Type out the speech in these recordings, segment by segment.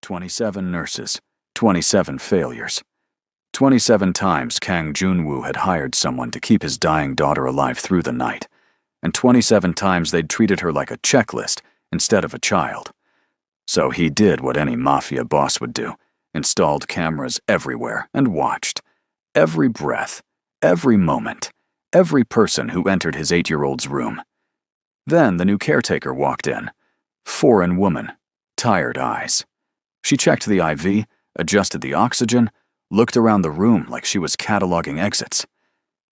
27 nurses, 27 failures. 27 times Kang Junwoo had hired someone to keep his dying daughter alive through the night, and 27 times they'd treated her like a checklist instead of a child. So he did what any Mafia boss would do, installed cameras everywhere and watched. Every breath, every moment, every person who entered his 8-year-old's room. Then the new caretaker walked in. Foreign woman, tired eyes. She checked the IV, adjusted the oxygen, looked around the room like she was cataloging exits.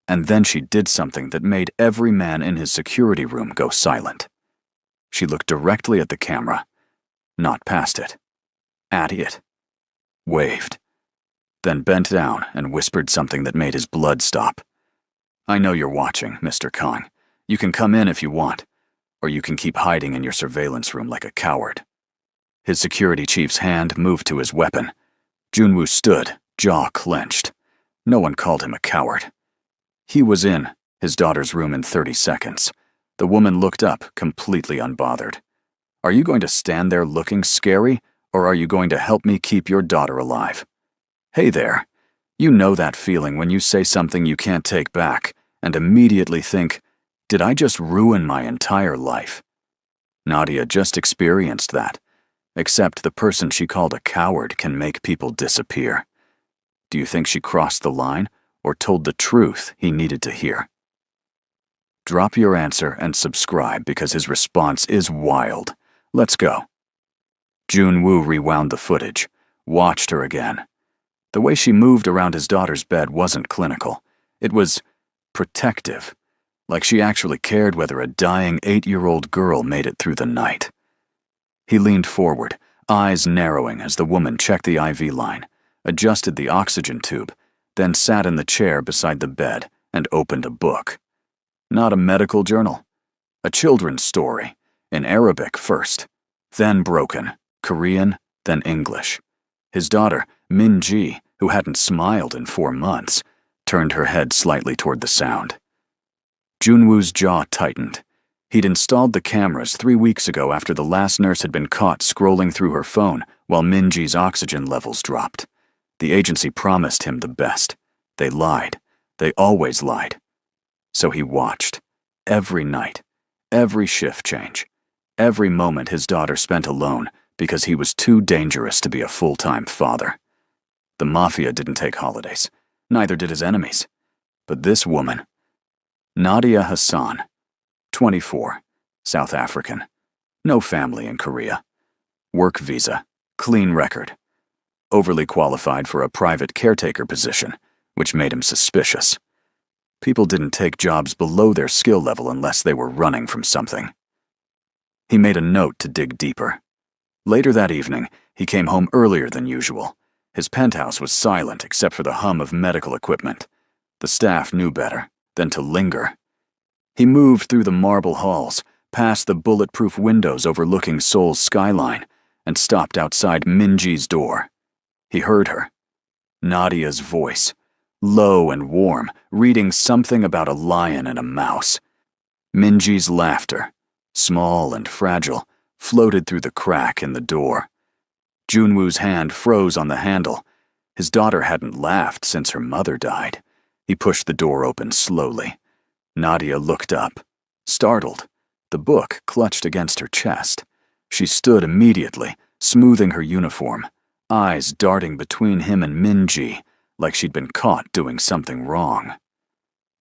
And then she did something that made every man in his security room go silent. She looked directly at the camera, not past it, at it, waved, then bent down and whispered something that made his blood stop. "I know you're watching, Mr. Kang. You can come in if you want, or you can keep hiding in your surveillance room like a coward." His security chief's hand moved to his weapon. Junwoo stood, jaw clenched. No one called him a coward. He was in his daughter's room in 30 seconds. The woman looked up, completely unbothered. "Are you going to stand there looking scary, or are you going to help me keep your daughter alive?" Hey there. You know that feeling when you say something you can't take back and immediately think, did I just ruin my entire life? Nadia just experienced that. Except the person she called a coward can make people disappear. Do you think she crossed the line or told the truth he needed to hear? Drop your answer and subscribe because his response is wild. Let's go. Junwoo rewound the footage, watched her again. The way she moved around his daughter's bed wasn't clinical. It was protective, like she actually cared whether a dying 8-year-old girl made it through the night. He leaned forward, eyes narrowing as the woman checked the IV line, adjusted the oxygen tube, then sat in the chair beside the bed and opened a book. Not a medical journal. A children's story, in Arabic first, then broken, Korean, then English. His daughter, Min-ji, who hadn't smiled in 4 months, turned her head slightly toward the sound. Junwoo's jaw tightened. He'd installed the cameras 3 weeks ago after the last nurse had been caught scrolling through her phone while Min-ji's oxygen levels dropped. The agency promised him the best. They lied. They always lied. So he watched. Every night. Every shift change. Every moment his daughter spent alone because he was too dangerous to be a full-time father. The Mafia didn't take holidays. Neither did his enemies. But this woman, Nadia Hassan, 24, South African, no family in Korea, work visa, clean record, overly qualified for a private caretaker position, which made him suspicious. People didn't take jobs below their skill level unless they were running from something. He made a note to dig deeper. Later that evening, he came home earlier than usual. His penthouse was silent except for the hum of medical equipment. The staff knew better than to linger. He moved through the marble halls, past the bulletproof windows overlooking Seoul's skyline, and stopped outside Min-ji's door. He heard her. Nadia's voice, low and warm, reading something about a lion and a mouse. Min-ji's laughter, small and fragile, floated through the crack in the door. Junwoo's hand froze on the handle. His daughter hadn't laughed since her mother died. He pushed the door open slowly. Nadia looked up, startled. The book clutched against her chest. She stood immediately, smoothing her uniform, eyes darting between him and Min-ji, like she'd been caught doing something wrong.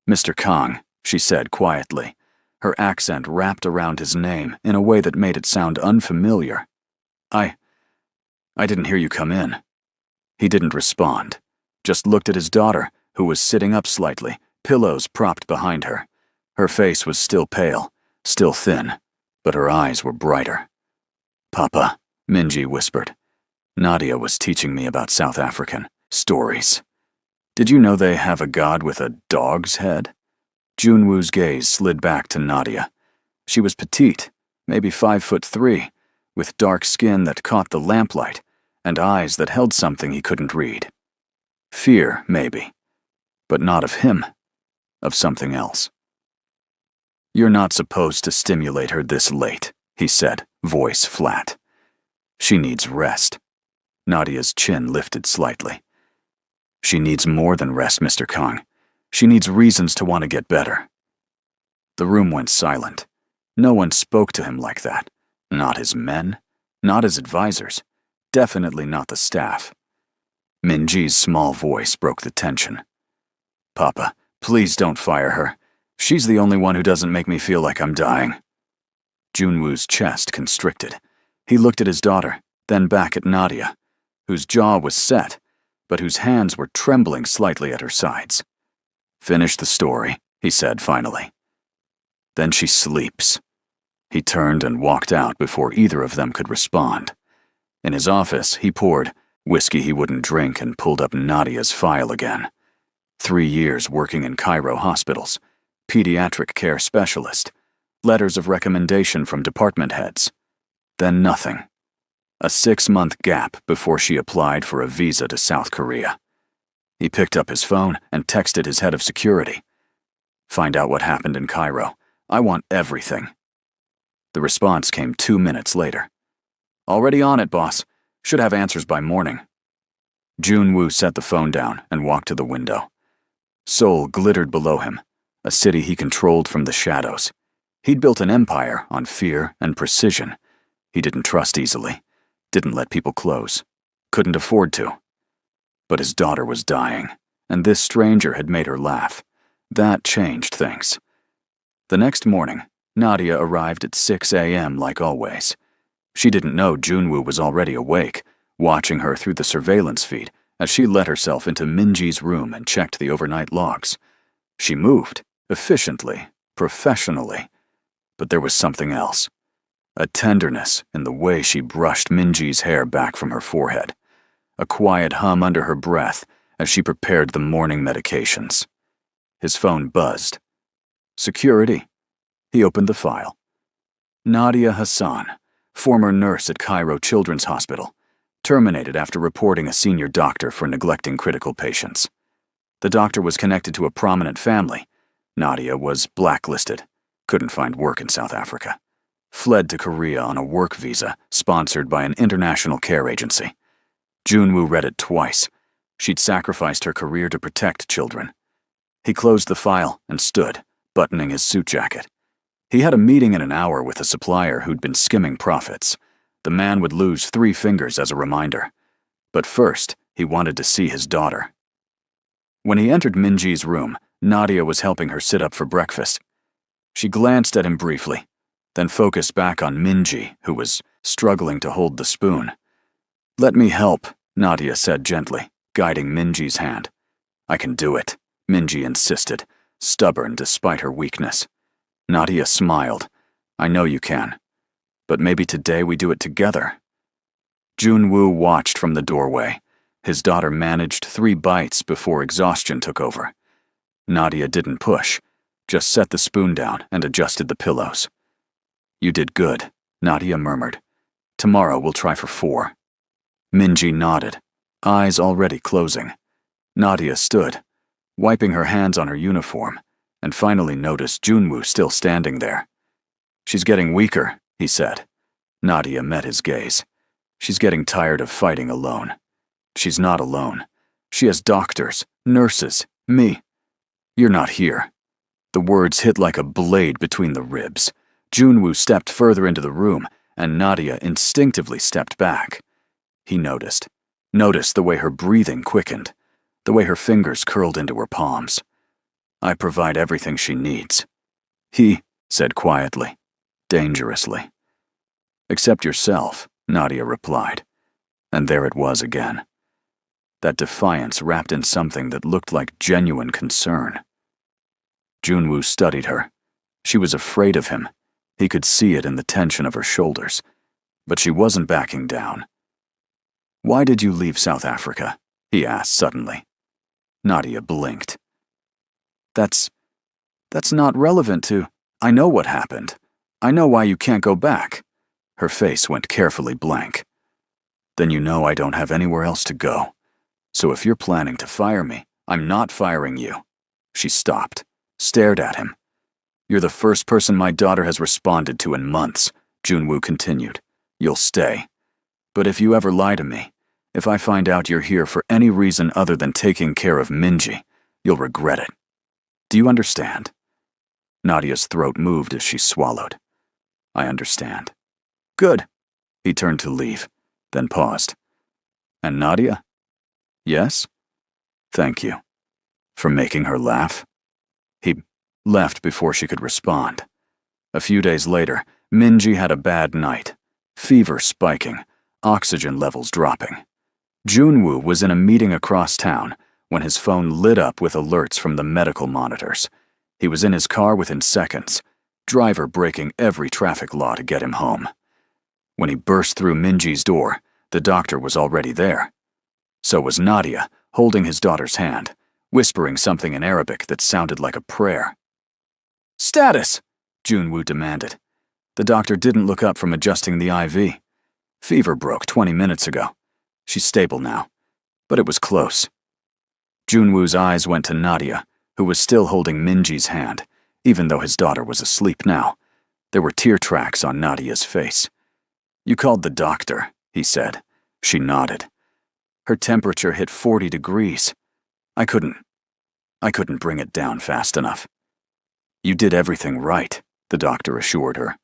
"Mr. Kang," she said quietly, her accent wrapped around his name in a way that made it sound unfamiliar. I didn't hear you come in." He didn't respond, just looked at his daughter, who was sitting up slightly, pillows propped behind her. Her face was still pale, still thin, but her eyes were brighter. "Papa," Min-ji whispered. "Nadia was teaching me about South African stories. Did you know they have a god with a dog's head?" Junwoo's gaze slid back to Nadia. She was petite, maybe 5'3", with dark skin that caught the lamplight, and eyes that held something he couldn't read. Fear, maybe, but not of him, of something else. "You're not supposed to stimulate her this late," he said, voice flat. "She needs rest." Nadia's chin lifted slightly. She needs more than rest, Mr. Kang. She needs reasons to want to get better. The room went silent. No one spoke to him like that. Not his men, not his advisors, definitely not the staff. Minji's small voice broke the tension. Papa, please don't fire her. She's the only one who doesn't make me feel like I'm dying. Junwoo's chest constricted. He looked at his daughter, then back at Nadia, whose jaw was set, but whose hands were trembling slightly at her sides. Finish the story, he said finally. Then she sleeps. He turned and walked out before either of them could respond. In his office, he poured whiskey he wouldn't drink and pulled up Nadia's file again. 3 years working in Cairo hospitals, pediatric care specialist, letters of recommendation from department heads. Then nothing. A 6-month gap before she applied for a visa to South Korea. He picked up his phone and texted his head of security. Find out what happened in Cairo. I want everything. The response came 2 minutes later. Already on it, boss. Should have answers by morning. Junwoo set the phone down and walked to the window. Seoul glittered below him, a city he controlled from the shadows. He'd built an empire on fear and precision. He didn't trust easily, didn't let people close, couldn't afford to. But his daughter was dying, and this stranger had made her laugh. That changed things. The next morning, Nadia arrived at 6 a.m. like always. She didn't know Junwoo was already awake, watching her through the surveillance feed as she let herself into Minji's room and checked the overnight logs. She moved, efficiently, professionally. But there was something else. A tenderness in the way she brushed Minji's hair back from her forehead. A quiet hum under her breath as she prepared the morning medications. His phone buzzed. Security. He opened the file. Nadia Hassan, former nurse at Cairo Children's Hospital, terminated after reporting a senior doctor for neglecting critical patients. The doctor was connected to a prominent family. Nadia was blacklisted, couldn't find work in South Africa, fled to Korea on a work visa sponsored by an international care agency. Junwoo read it twice. She'd sacrificed her career to protect children. He closed the file and stood, buttoning his suit jacket. He had a meeting in an hour with a supplier who'd been skimming profits. The man would lose 3 fingers as a reminder. But first, he wanted to see his daughter. When he entered Minji's room, Nadia was helping her sit up for breakfast. She glanced at him briefly, then focused back on Minji, who was struggling to hold the spoon. Let me help, Nadia said gently, guiding Minji's hand. I can do it, Minji insisted, stubborn despite her weakness. Nadia smiled. I know you can. But maybe today we do it together. Junwoo watched from the doorway. His daughter managed 3 bites before exhaustion took over. Nadia didn't push, just set the spoon down and adjusted the pillows. You did good, Nadia murmured. Tomorrow we'll try for 4. Minji nodded, eyes already closing. Nadia stood, wiping her hands on her uniform, and finally noticed Junwoo still standing there. She's getting weaker, he said. Nadia met his gaze. She's getting tired of fighting alone. She's not alone. She has doctors, nurses, me. You're not here. The words hit like a blade between the ribs. Junwoo stepped further into the room, and Nadia instinctively stepped back. He noticed the way her breathing quickened, the way her fingers curled into her palms. I provide everything she needs. He said quietly, dangerously. Except yourself, Nadia replied. And there it was again. That defiance wrapped in something that looked like genuine concern. Junwoo studied her. She was afraid of him. He could see it in the tension of her shoulders. But she wasn't backing down. Why did you leave South Africa? He asked suddenly. Nadia blinked. That's not relevant to... I know what happened. I know why you can't go back. Her face went carefully blank. Then you know I don't have anywhere else to go. So if you're planning to fire me, I'm not firing you. She stopped, stared at him. You're the first person my daughter has responded to in months, Junwoo continued. You'll stay. But if you ever lie to me, If I find out you're here for any reason other than taking care of Minji, you'll regret it. Do you understand?" Nadia's throat moved as she swallowed. "I understand." "Good." He turned to leave, then paused. "And Nadia?" "Yes?" "Thank you. For making her laugh." He left before she could respond. A few days later, Minji had a bad night. Fever spiking, oxygen levels dropping. Junwoo was in a meeting across town when his phone lit up with alerts from the medical monitors. He was in his car within seconds, driver breaking every traffic law to get him home. When he burst through Minji's door, the doctor was already there. So was Nadia, holding his daughter's hand, whispering something in Arabic that sounded like a prayer. "Status!" Junwoo demanded. The doctor didn't look up from adjusting the IV. Fever broke 20 minutes ago. She's stable now, but it was close. Junwoo's eyes went to Nadia, who was still holding Minji's hand, even though his daughter was asleep now. There were tear tracks on Nadia's face. "You called the doctor," he said. She nodded. "Her temperature hit 40 degrees. I couldn't bring it down fast enough." "You did everything right," the doctor assured her.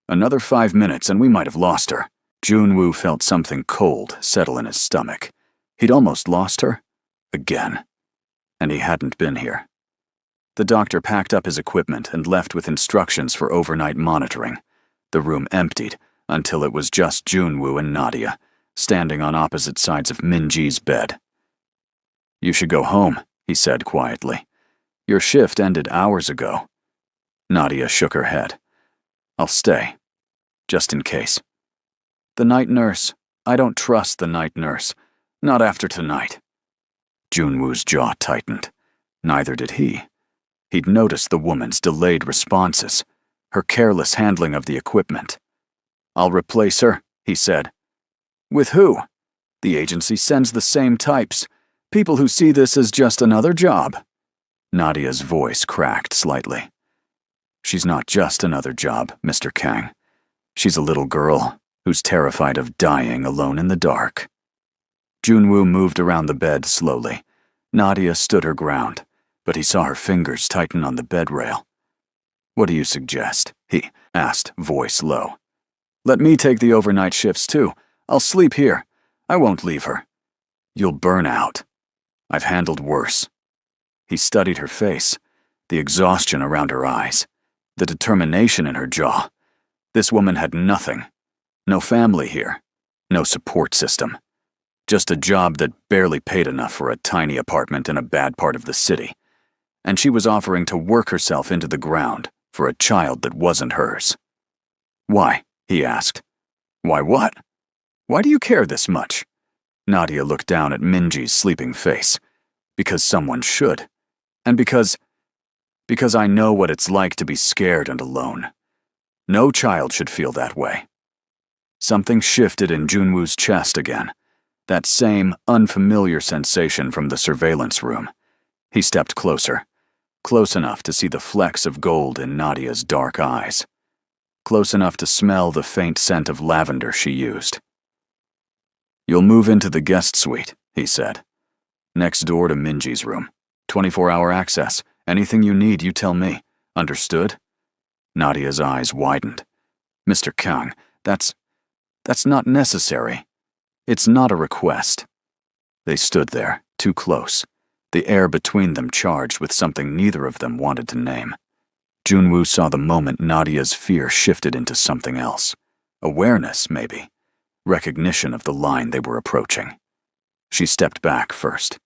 "Another 5 minutes and we might have lost her." Junwoo felt something cold settle in his stomach. He'd almost lost her. Again. And he hadn't been here. The doctor packed up his equipment and left with instructions for overnight monitoring. The room emptied until it was just Junwoo and Nadia, standing on opposite sides of Minji's bed. "You should go home," he said quietly. "Your shift ended hours ago." Nadia shook her head. "I'll stay, just in case." "The night nurse. I don't trust the night nurse. Not after tonight." Junwoo's jaw tightened. Neither did he. He'd noticed the woman's delayed responses, her careless handling of the equipment. "I'll replace her," he said. "With who?" "The agency sends the same types. People who see this as just another job." Nadia's voice cracked slightly. "She's not just another job, Mr. Kang. She's a little girl who's terrified of dying alone in the dark." Junwoo moved around the bed slowly. Nadia stood her ground, but he saw her fingers tighten on the bed rail. "What do you suggest?" he asked, voice low. "Let me take the overnight shifts too. I'll sleep here. I won't leave her." "You'll burn out. I've handled worse." He studied her face, the exhaustion around her eyes, the determination in her jaw. This woman had nothing. No family here. No support system. Just a job that barely paid enough for a tiny apartment in a bad part of the city. And she was offering to work herself into the ground for a child that wasn't hers. "Why?" he asked. "Why what? Why do you care this much?" Nadia looked down at Minji's sleeping face. "Because someone should. And because I know what it's like to be scared and alone. No child should feel that way." Something shifted in Junwoo's chest again. That same unfamiliar sensation from the surveillance room. He stepped closer, close enough to see the flecks of gold in Nadia's dark eyes, close enough to smell the faint scent of lavender she used. "You'll move into the guest suite," he said. "Next door to Minji's room. 24-hour access. Anything you need, you tell me. Understood?" Nadia's eyes widened. "Mr. Kang, that's not necessary. It's not a request." They stood there, too close, the air between them charged with something neither of them wanted to name. Junwoo saw the moment Nadia's fear shifted into something else. Awareness, maybe. Recognition of the line they were approaching. She stepped back first.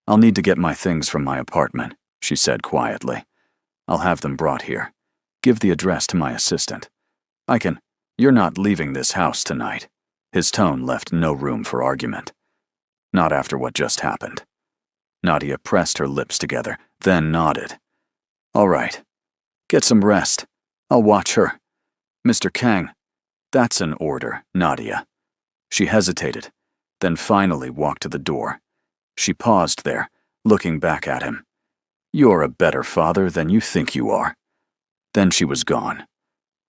"I'll need to get my things from my apartment," she said quietly. "I'll have them brought here. Give the address to my assistant. You're not leaving this house tonight." His tone left no room for argument. "Not after what just happened." Nadia pressed her lips together, then nodded. "All right. Get some rest. I'll watch her." "Mr. Kang." "That's an order, Nadia." She hesitated, then finally walked to the door. She paused there, looking back at him. "You're a better father than you think you are." Then she was gone.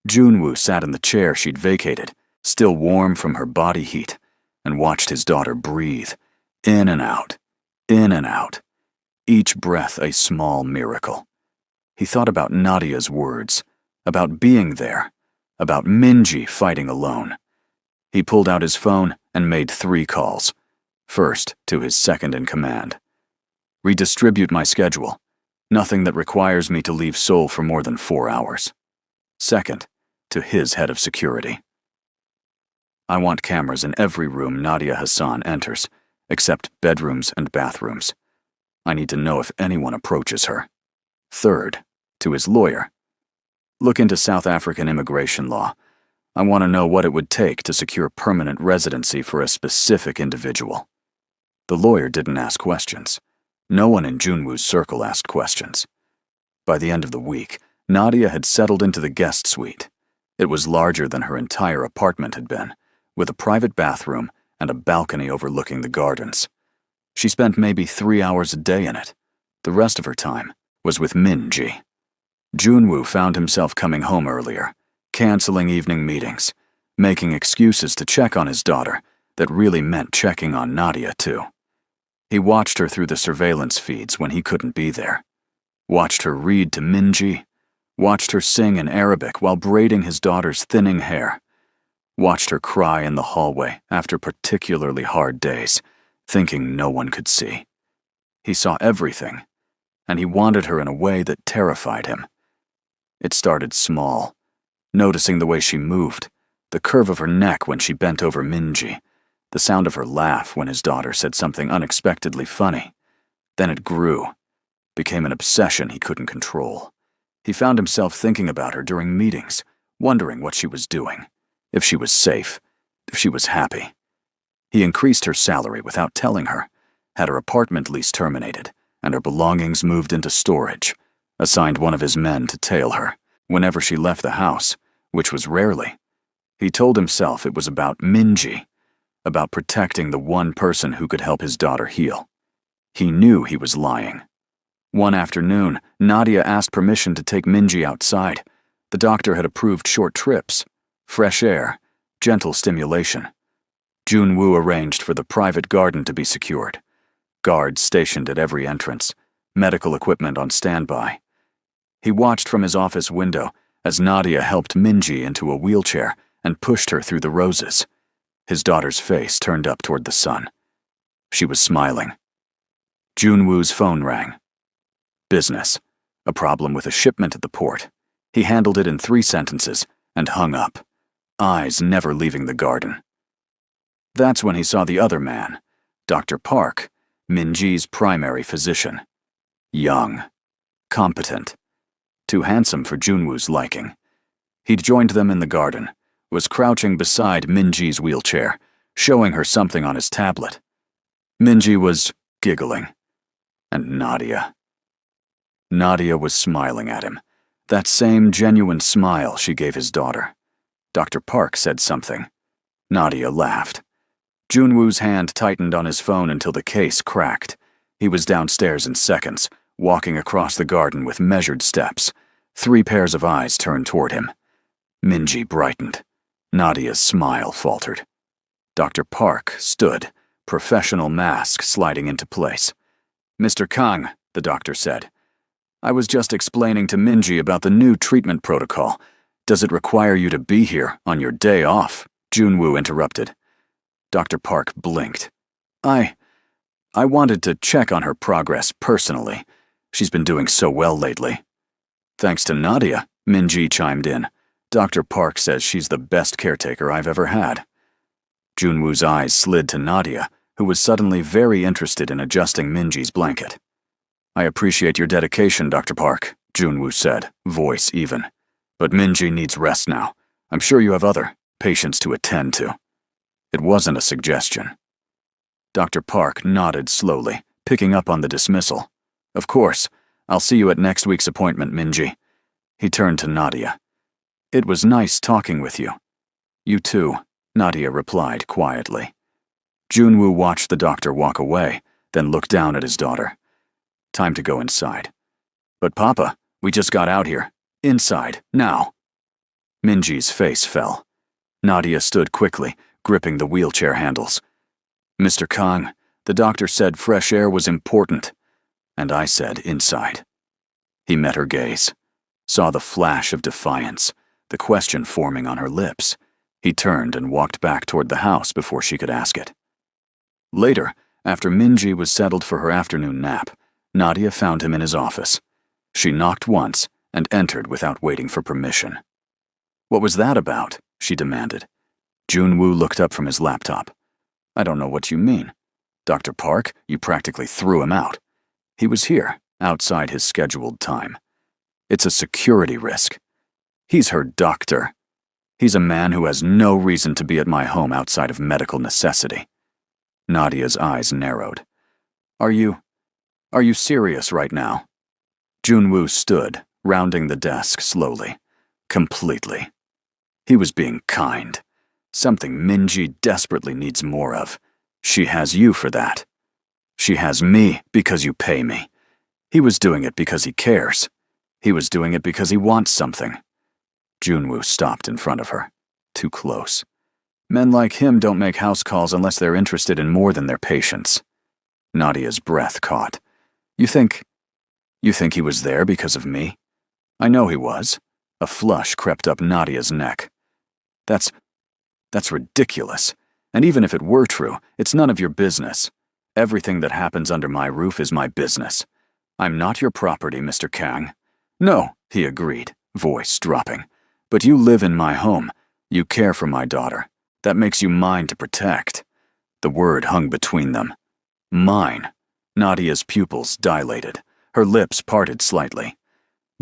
Junwoo sat in the chair she'd vacated, still warm from her body heat. and watched his daughter breathe, in and out, in and out, each breath a small miracle. He thought about Nadia's words, about being there, about Minji fighting alone. He pulled out his phone and made 3 calls. First, to his second-in-command. Redistribute my schedule. Nothing that requires me to leave Seoul for more than 4 hours. Second, to his head of security. I want cameras in every room Nadia Hassan enters, except bedrooms and bathrooms. I need to know if anyone approaches her. Third, to his lawyer. Look into South African immigration law. I want to know what it would take to secure permanent residency for a specific individual. The lawyer didn't ask questions. No one in Junwoo's circle asked questions. By the end of the week, Nadia had settled into the guest suite. It was larger than her entire apartment had been, with a private bathroom and a balcony overlooking the gardens. She spent maybe 3 hours a day in it. The rest of her time was with Minji. Junwoo found himself coming home earlier, canceling evening meetings, making excuses to check on his daughter that really meant checking on Nadia too. He watched her through the surveillance feeds when he couldn't be there, watched her read to Minji, watched her sing in Arabic while braiding his daughter's thinning hair, watched her cry in the hallway after particularly hard days, thinking no one could see. He saw everything, and he wanted her in a way that terrified him. It started small, noticing the way she moved, the curve of her neck when she bent over Minji, the sound of her laugh when his daughter said something unexpectedly funny. Then it grew, became an obsession he couldn't control. He found himself thinking about her during meetings, wondering what she was doing, if she was safe, if she was happy. He increased her salary without telling her, had her apartment lease terminated, and her belongings moved into storage, assigned one of his men to tail her whenever she left the house, which was rarely. He told himself it was about Minji, about protecting the one person who could help his daughter heal. He knew he was lying. One afternoon, Nadia asked permission to take Minji outside. The doctor had approved short trips, fresh air, gentle stimulation. Junwoo arranged for the private garden to be secured. Guards stationed at every entrance, medical equipment on standby. He watched from his office window as Nadia helped Minji into a wheelchair and pushed her through the roses. His daughter's face turned up toward the sun. She was smiling. Junwoo's phone rang. Business. A problem with a shipment at the port. He handled it in 3 sentences and hung up, eyes never leaving the garden. That's when he saw the other man, Dr. Park, Minji's primary physician. Young, competent, too handsome for Junwoo's liking. He'd joined them in the garden, was crouching beside Minji's wheelchair, showing her something on his tablet. Minji was giggling. And Nadia. Nadia was smiling at him, that same genuine smile she gave his daughter. Dr. Park said something. Nadia laughed. Junwoo's hand tightened on his phone until the case cracked. He was downstairs in seconds, walking across the garden with measured steps. 3 pairs of eyes turned toward him. Minji brightened. Nadia's smile faltered. Dr. Park stood, professional mask sliding into place. "Mr. Kang," the doctor said, "I was just explaining to Minji about the new treatment protocol. Does it require you to be here on your day off?" Junwoo interrupted. Dr. Park blinked. I wanted to check on her progress personally. She's been doing so well lately." "Thanks to Nadia," Minji chimed in. "Dr. Park says she's the best caretaker I've ever had." Junwoo's eyes slid to Nadia, who was suddenly very interested in adjusting Minji's blanket. "I appreciate your dedication, Dr. Park," Junwoo said, voice even. "But Minji needs rest now. I'm sure you have other patients to attend to." It wasn't a suggestion. Dr. Park nodded slowly, picking up on the dismissal. "Of course. I'll see you at next week's appointment, Minji." He turned to Nadia. "It was nice talking with you." "You too," Nadia replied quietly. Junwoo watched the doctor walk away, then looked down at his daughter. "Time to go inside." "But Papa, we just got out here. Inside, now." Minji's face fell. Nadia stood quickly, gripping the wheelchair handles. Mr. Kang, the doctor said fresh air was important. And I said inside. He met her gaze, saw the flash of defiance, the question forming on her lips. He turned and walked back toward the house before she could ask it. Later, after Minji was settled for her afternoon nap, Nadia found him in his office. She knocked once and entered without waiting for permission. What was that about? She demanded. Junwoo looked up from his laptop. I don't know what you mean. Dr. Park, you practically threw him out. He was here, outside his scheduled time. It's a security risk. He's her doctor. He's a man who has no reason to be at my home outside of medical necessity. Nadia's eyes narrowed. Are you serious right now? Junwoo stood, rounding the desk slowly. Completely. He was being kind. Something Minji desperately needs more of. She has you for that. She has me because you pay me. He was doing it because he cares. He was doing it because he wants something. Junwoo stopped in front of her. Too close. Men like him don't make house calls unless they're interested in more than their patients. Nadia's breath caught. You think he was there because of me? I know he was. A flush crept up Nadia's neck. That's ridiculous. And even if it were true, it's none of your business. Everything that happens under my roof is my business. I'm not your property, Mr. Kang. No, he agreed, voice dropping. But you live in my home. You care for my daughter. That makes you mine to protect. The word hung between them. Mine. Nadia's pupils dilated. Her lips parted slightly.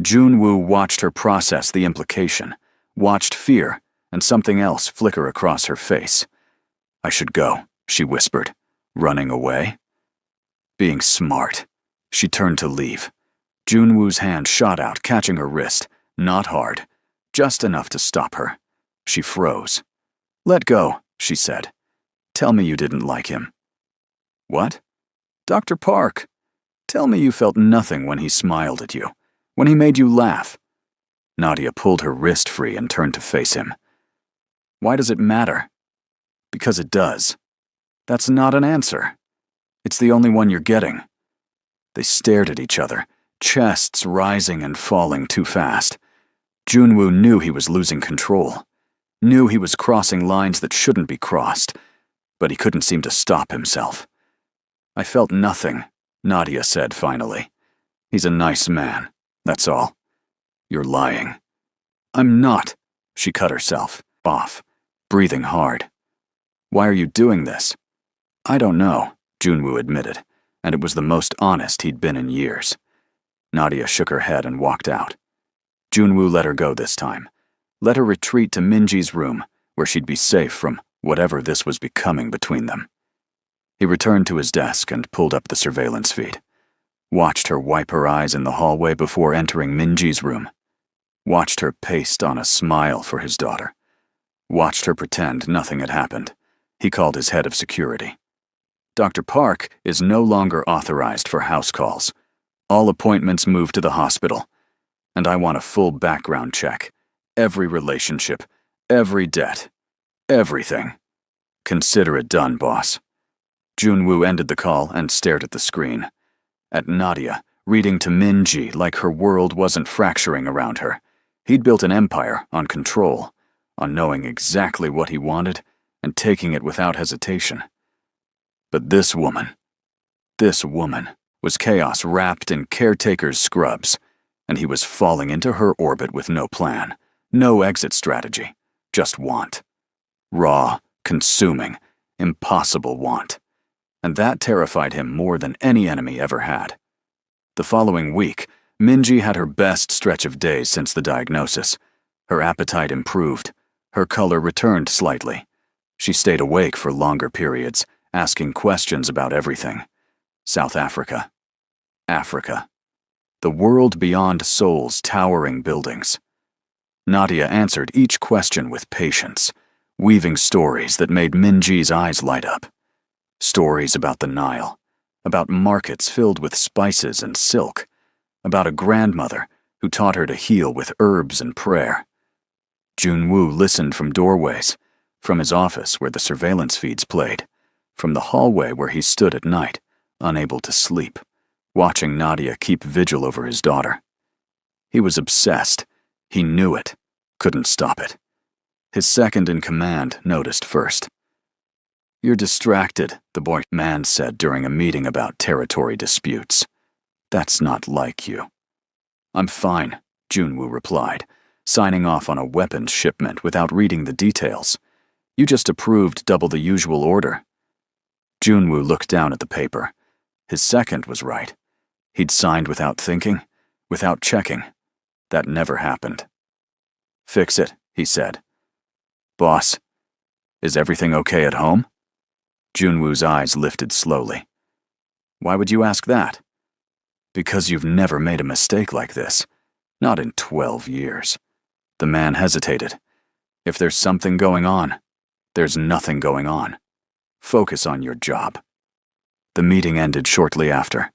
Junwoo watched her process the implication, watched fear and something else flicker across her face. I should go, she whispered. Running away? Being smart. She turned to leave. Junwoo's hand shot out, catching her wrist. Not hard. Just enough to stop her. She froze. Let go, she said. Tell me you didn't like him. What? Dr. Park. Tell me you felt nothing when he smiled at you, when he made you laugh. Nadia pulled her wrist free and turned to face him. Why does it matter? Because it does. That's not an answer. It's the only one you're getting. They stared at each other, chests rising and falling too fast. Junwoo knew he was losing control, knew he was crossing lines that shouldn't be crossed, but he couldn't seem to stop himself. I felt nothing, Nadia said finally. He's a nice man, that's all. You're lying. I'm not, she cut herself off, breathing hard. Why are you doing this? I don't know, Junwoo admitted, and it was the most honest he'd been in years. Nadia shook her head and walked out. Junwoo let her go this time, let her retreat to Minji's room, where she'd be safe from whatever this was becoming between them. He returned to his desk and pulled up the surveillance feed, watched her wipe her eyes in the hallway before entering Minji's room, watched her paste on a smile for his daughter, watched her pretend nothing had happened. He called his head of security. Dr. Park is no longer authorized for house calls. All appointments moved to the hospital. And I want a full background check. Every relationship, every debt, everything. Consider it done, boss. Junwoo ended the call and stared at the screen. At Nadia, reading to Minji like her world wasn't fracturing around her. He'd built an empire on control, on knowing exactly what he wanted and taking it without hesitation. But this woman was chaos wrapped in caretaker's scrubs, and he was falling into her orbit with no plan, no exit strategy, just want. Raw, consuming, impossible want. And that terrified him more than any enemy ever had. The following week, Minji had her best stretch of days since the diagnosis. Her appetite improved. Her color returned slightly. She stayed awake for longer periods, asking questions about everything. South Africa. Africa. The world beyond Seoul's towering buildings. Nadia answered each question with patience, weaving stories that made Minji's eyes light up. Stories about the Nile, about markets filled with spices and silk, about a grandmother who taught her to heal with herbs and prayer. Junwoo listened from doorways, from his office where the surveillance feeds played, from the hallway where he stood at night, unable to sleep, watching Nadia keep vigil over his daughter. He was obsessed. He knew it, couldn't stop it. His second-in-command noticed first. "You're distracted," the man said during a meeting about territory disputes. "That's not like you." "I'm fine," Junwoo replied, signing off on a weapons shipment without reading the details. "You just approved double the usual order." Junwoo looked down at the paper. His second was right. He'd signed without thinking, without checking. That never happened. "Fix it," he said. "Boss, is everything okay at home?" Junwoo's eyes lifted slowly. "Why would you ask that?" "Because you've never made a mistake like this. Not in 12 years. The man hesitated. "If there's something going on, there's nothing going on. Focus on your job." The meeting ended shortly after.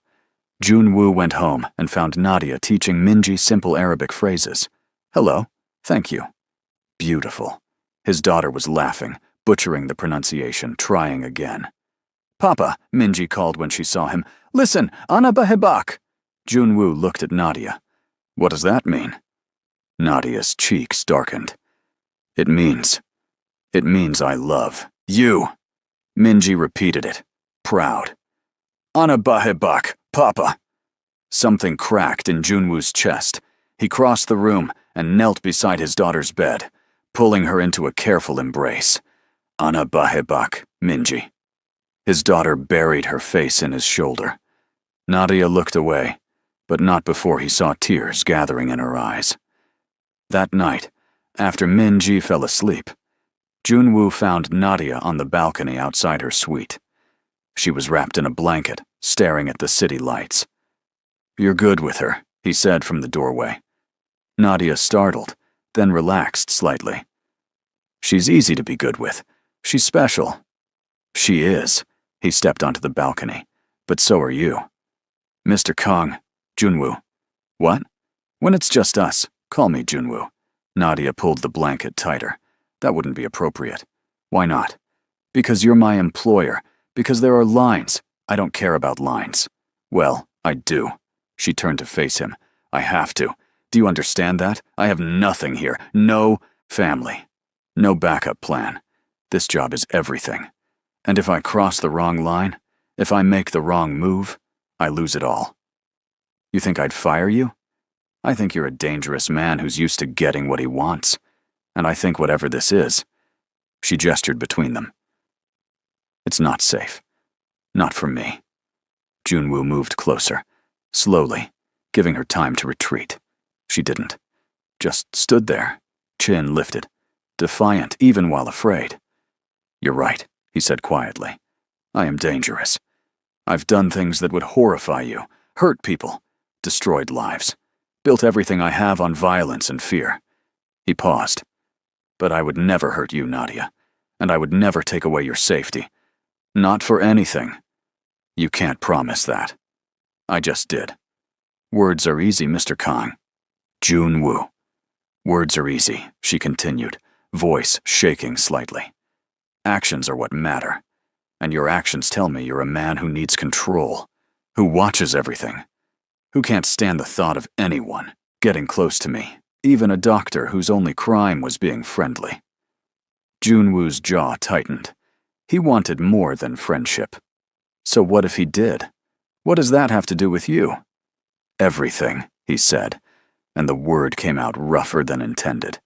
Junwoo went home and found Nadia teaching Minji simple Arabic phrases. "Hello, thank you." "Beautiful." His daughter was laughing, butchering the pronunciation, trying again. "Papa," Minji called when she saw him. "Listen, Ana bahibak." Junwoo looked at Nadia. "What does that mean?" Nadia's cheeks darkened. It means I love you." Minji repeated it, proud. "Ana bahibak, Papa." Something cracked in Junwoo's chest. He crossed the room and knelt beside his daughter's bed, pulling her into a careful embrace. "Ana bahibak, Minji." His daughter buried her face in his shoulder. Nadia looked away, but not before he saw tears gathering in her eyes. That night, after Minji fell asleep, Junwoo found Nadia on the balcony outside her suite. She was wrapped in a blanket, staring at the city lights. "You're good with her," he said from the doorway. Nadia startled, then relaxed slightly. "She's easy to be good with. She's special." "She is." He stepped onto the balcony. "But so are you." "Mr. Kong." "Junwoo." "What?" "When it's just us, call me Junwoo." Nadia pulled the blanket tighter. "That wouldn't be appropriate." "Why not?" "Because you're my employer. Because there are lines. I don't care about lines." "Well, I do." She turned to face him. "I have to. Do you understand that? I have nothing here. No family. No backup plan. This job is everything. And if I cross the wrong line, if I make the wrong move, I lose it all." "You think I'd fire you?" "I think you're a dangerous man who's used to getting what he wants. And I think whatever this is," she gestured between them, "it's not safe. Not for me." Junwoo moved closer, slowly, giving her time to retreat. She didn't. Just stood there, chin lifted, defiant even while afraid. "You're right," he said quietly. "I am dangerous. I've done things that would horrify you, hurt people, destroyed lives, built everything I have on violence and fear." He paused. "But I would never hurt you, Nadia, and I would never take away your safety. Not for anything." "You can't promise that." "I just did." "Words are easy, Mr. Kong." "Junwoo." "Words are easy," she continued, voice shaking slightly. "Actions are what matter. And your actions tell me you're a man who needs control, who watches everything, who can't stand the thought of anyone getting close to me, even a doctor whose only crime was being friendly." Junwoo's jaw tightened. He wanted more than friendship. So what if he did? What does that have to do with you? "Everything," he said, and the word came out rougher than intended.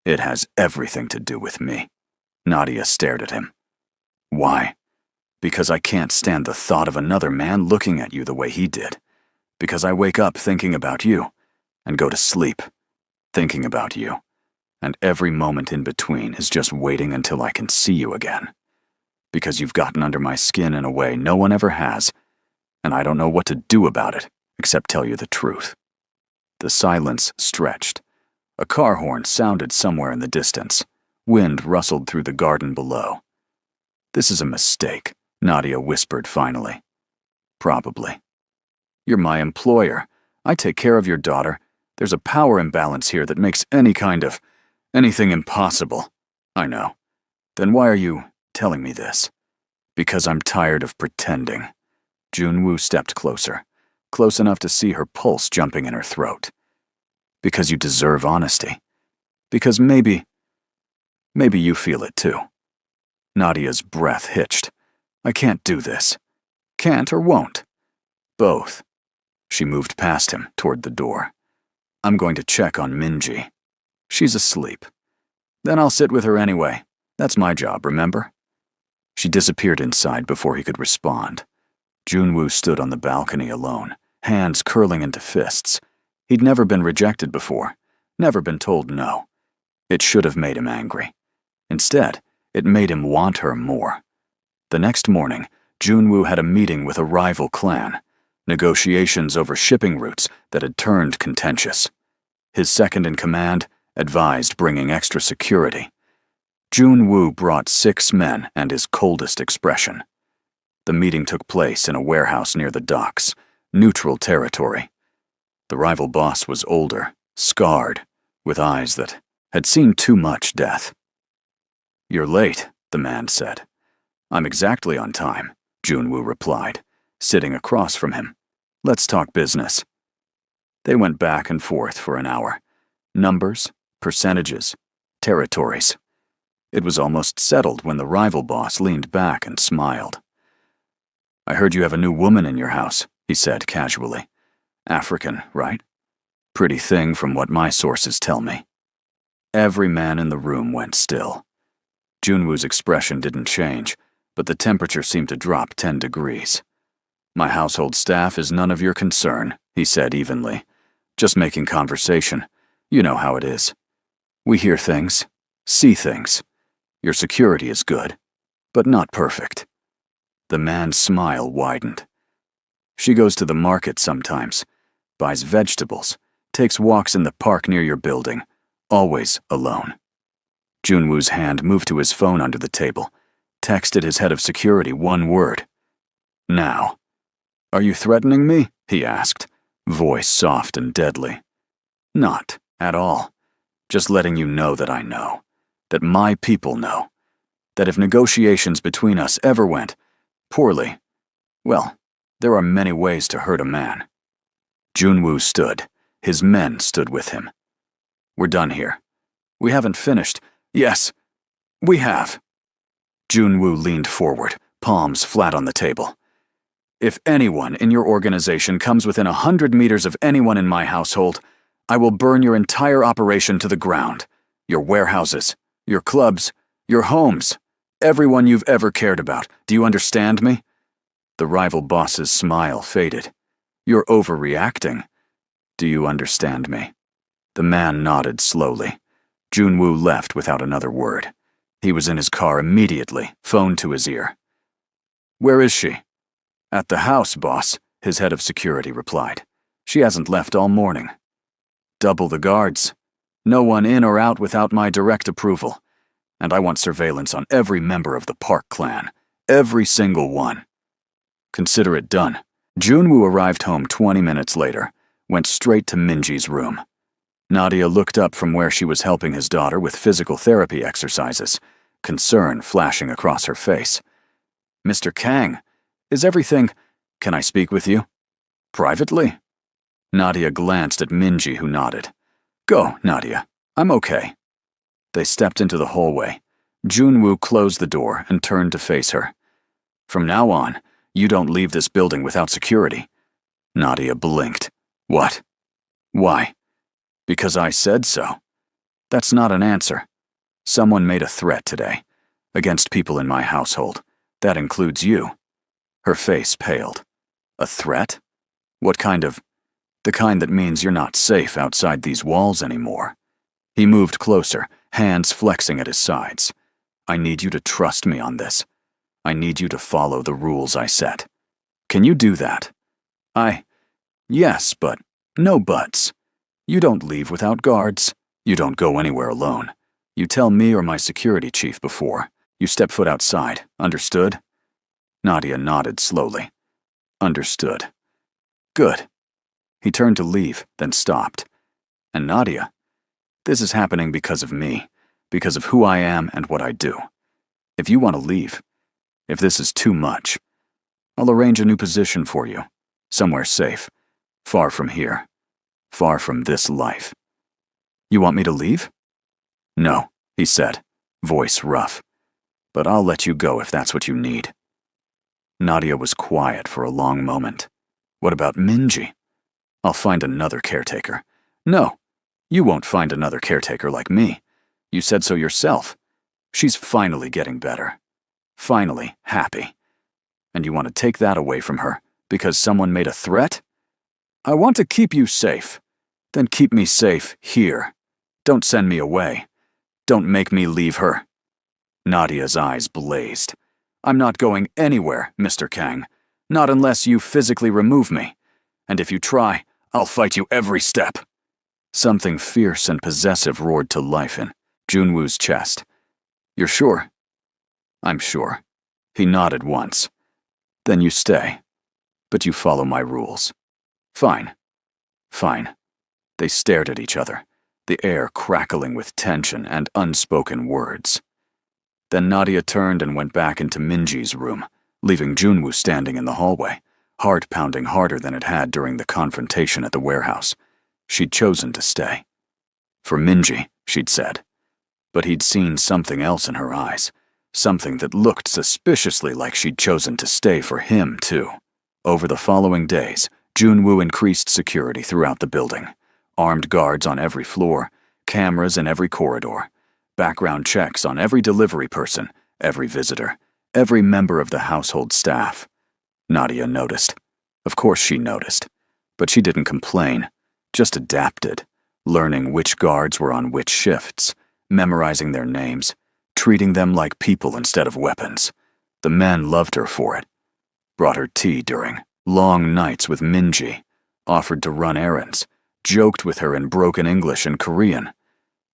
"It has everything to do with me." Nadia stared at him. "Why?" "Because I can't stand the thought of another man looking at you the way he did. Because I wake up thinking about you, and go to sleep thinking about you, and every moment in between is just waiting until I can see you again. Because you've gotten under my skin in a way no one ever has, and I don't know what to do about it except tell you the truth." The silence stretched. A car horn sounded somewhere in the distance. Wind rustled through the garden below. "This is a mistake," Nadia whispered finally. "Probably. You're my employer. I take care of your daughter. There's a power imbalance here that makes anything impossible." "I know. Then why are you telling me this?" Because I'm tired of pretending. Junwoo stepped closer, close enough to see her pulse jumping in her throat. Because you deserve honesty. Because maybe you feel it too. Nadia's breath hitched. I can't do this. Can't or won't. Both. She moved past him, toward the door. I'm going to check on Minji. She's asleep. Then I'll sit with her anyway. That's my job, remember? She disappeared inside before he could respond. Junwoo stood on the balcony alone, hands curling into fists. He'd never been rejected before, never been told no. It should have made him angry. Instead, it made him want her more. The next morning, Junwoo had a meeting with a rival clan, negotiations over shipping routes that had turned contentious. His second-in-command advised bringing extra security. Junwoo brought 6 men and his coldest expression. The meeting took place in a warehouse near the docks, neutral territory. The rival boss was older, scarred, with eyes that had seen too much death. You're late, the man said. I'm exactly on time, Junwoo replied, sitting across from him. Let's talk business. They went back and forth for an hour. Numbers, percentages, territories. It was almost settled when the rival boss leaned back and smiled. I heard you have a new woman in your house, he said casually. African, right? Pretty thing from what my sources tell me. Every man in the room went still. Junwoo's expression didn't change, but the temperature seemed to drop 10 degrees. My household staff is none of your concern, he said evenly. Just making conversation. You know how it is. We hear things, see things. Your security is good, but not perfect. The man's smile widened. She goes to the market sometimes, buys vegetables, takes walks in the park near your building, always alone. Junwoo's hand moved to his phone under the table, texted his head of security one word. Now. Are you threatening me? He asked, voice soft and deadly. Not at all. Just letting you know that I know. That my people know. That if negotiations between us ever went poorly, well, there are many ways to hurt a man. Junwoo stood. His men stood with him. We're done here. We haven't finished. Yes, we have. Junwoo leaned forward, palms flat on the table. If anyone in your organization comes within 100 meters of anyone in my household, I will burn your entire operation to the ground. Your warehouses, your clubs, your homes, everyone you've ever cared about. Do you understand me? The rival boss's smile faded. You're overreacting. Do you understand me? The man nodded slowly. Junwoo left without another word. He was in his car immediately, phone to his ear. Where is she? At the house, boss, his head of security replied. She hasn't left all morning. Double the guards. No one in or out without my direct approval. And I want surveillance on every member of the Park clan. Every single one. Consider it done. Junwoo arrived home 20 minutes later, went straight to Minji's room. Nadia looked up from where she was helping his daughter with physical therapy exercises, concern flashing across her face. Mr. Kang, is everything... Can I speak with you? Privately? Nadia glanced at Minji, who nodded. Go, Nadia. I'm okay. They stepped into the hallway. Junwoo closed the door and turned to face her. From now on, you don't leave this building without security. Nadia blinked. What? Why? Because I said so. That's not an answer. Someone made a threat today. Against people in my household. That includes you. Her face paled. A threat? What kind of... The kind that means you're not safe outside these walls anymore. He moved closer, hands flexing at his sides. I need you to trust me on this. I need you to follow the rules I set. Can you do that? Yes, but no buts. You don't leave without guards. You don't go anywhere alone. You tell me or my security chief before. You step foot outside. Understood? Nadia nodded slowly. Understood. Good. He turned to leave, then stopped. And Nadia, this is happening because of me, because of who I am and what I do. If you want to leave, If this is too much, I'll arrange a new position for you. Somewhere safe. Far from here. Far from this life. You want me to leave? No, he said, voice rough. But I'll let you go if that's what you need. Nadia was quiet for a long moment. What about Minji? I'll find another caretaker. No, you won't find another caretaker like me. You said so yourself. She's finally getting better. Finally happy. And you want to take that away from her because someone made a threat? I want to keep you safe. Then keep me safe here. Don't send me away. Don't make me leave her. Nadia's eyes blazed. I'm not going anywhere, Mr. Kang. Not unless you physically remove me. And if you try, I'll fight you every step. Something fierce and possessive roared to life in Junwoo's chest. You're sure? I'm sure. He nodded once. Then you stay. But you follow my rules. Fine. Fine. They stared at each other, the air crackling with tension and unspoken words. Then Nadia turned and went back into Minji's room, leaving Junwoo standing in the hallway, heart pounding harder than it had during the confrontation at the warehouse. She'd chosen to stay. For Minji, she'd said. But he'd seen something else in her eyes, something that looked suspiciously like she'd chosen to stay for him, too. Over the following days, Junwoo increased security throughout the building. Armed guards on every floor, cameras in every corridor, background checks on every delivery person, every visitor, every member of the household staff. Nadia noticed. Of course she noticed. But she didn't complain, just adapted, learning which guards were on which shifts, memorizing their names, treating them like people instead of weapons. The men loved her for it. Brought her tea during long nights with Minji, offered to run errands, joked with her in broken English and Korean.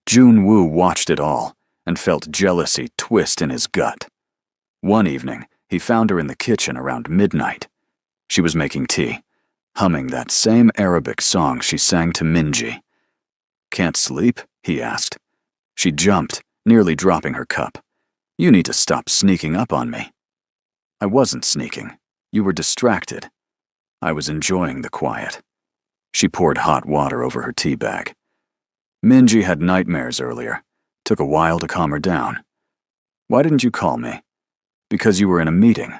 Junwoo watched it all and felt jealousy twist in his gut. One evening, he found her in the kitchen around midnight. She was making tea, humming that same Arabic song she sang to Minji. Can't sleep? He asked. She jumped, nearly dropping her cup. You need to stop sneaking up on me. I wasn't sneaking. You were distracted. I was enjoying the quiet. She poured hot water over her tea bag. Minji had nightmares earlier. Took a while to calm her down. Why didn't you call me? Because you were in a meeting.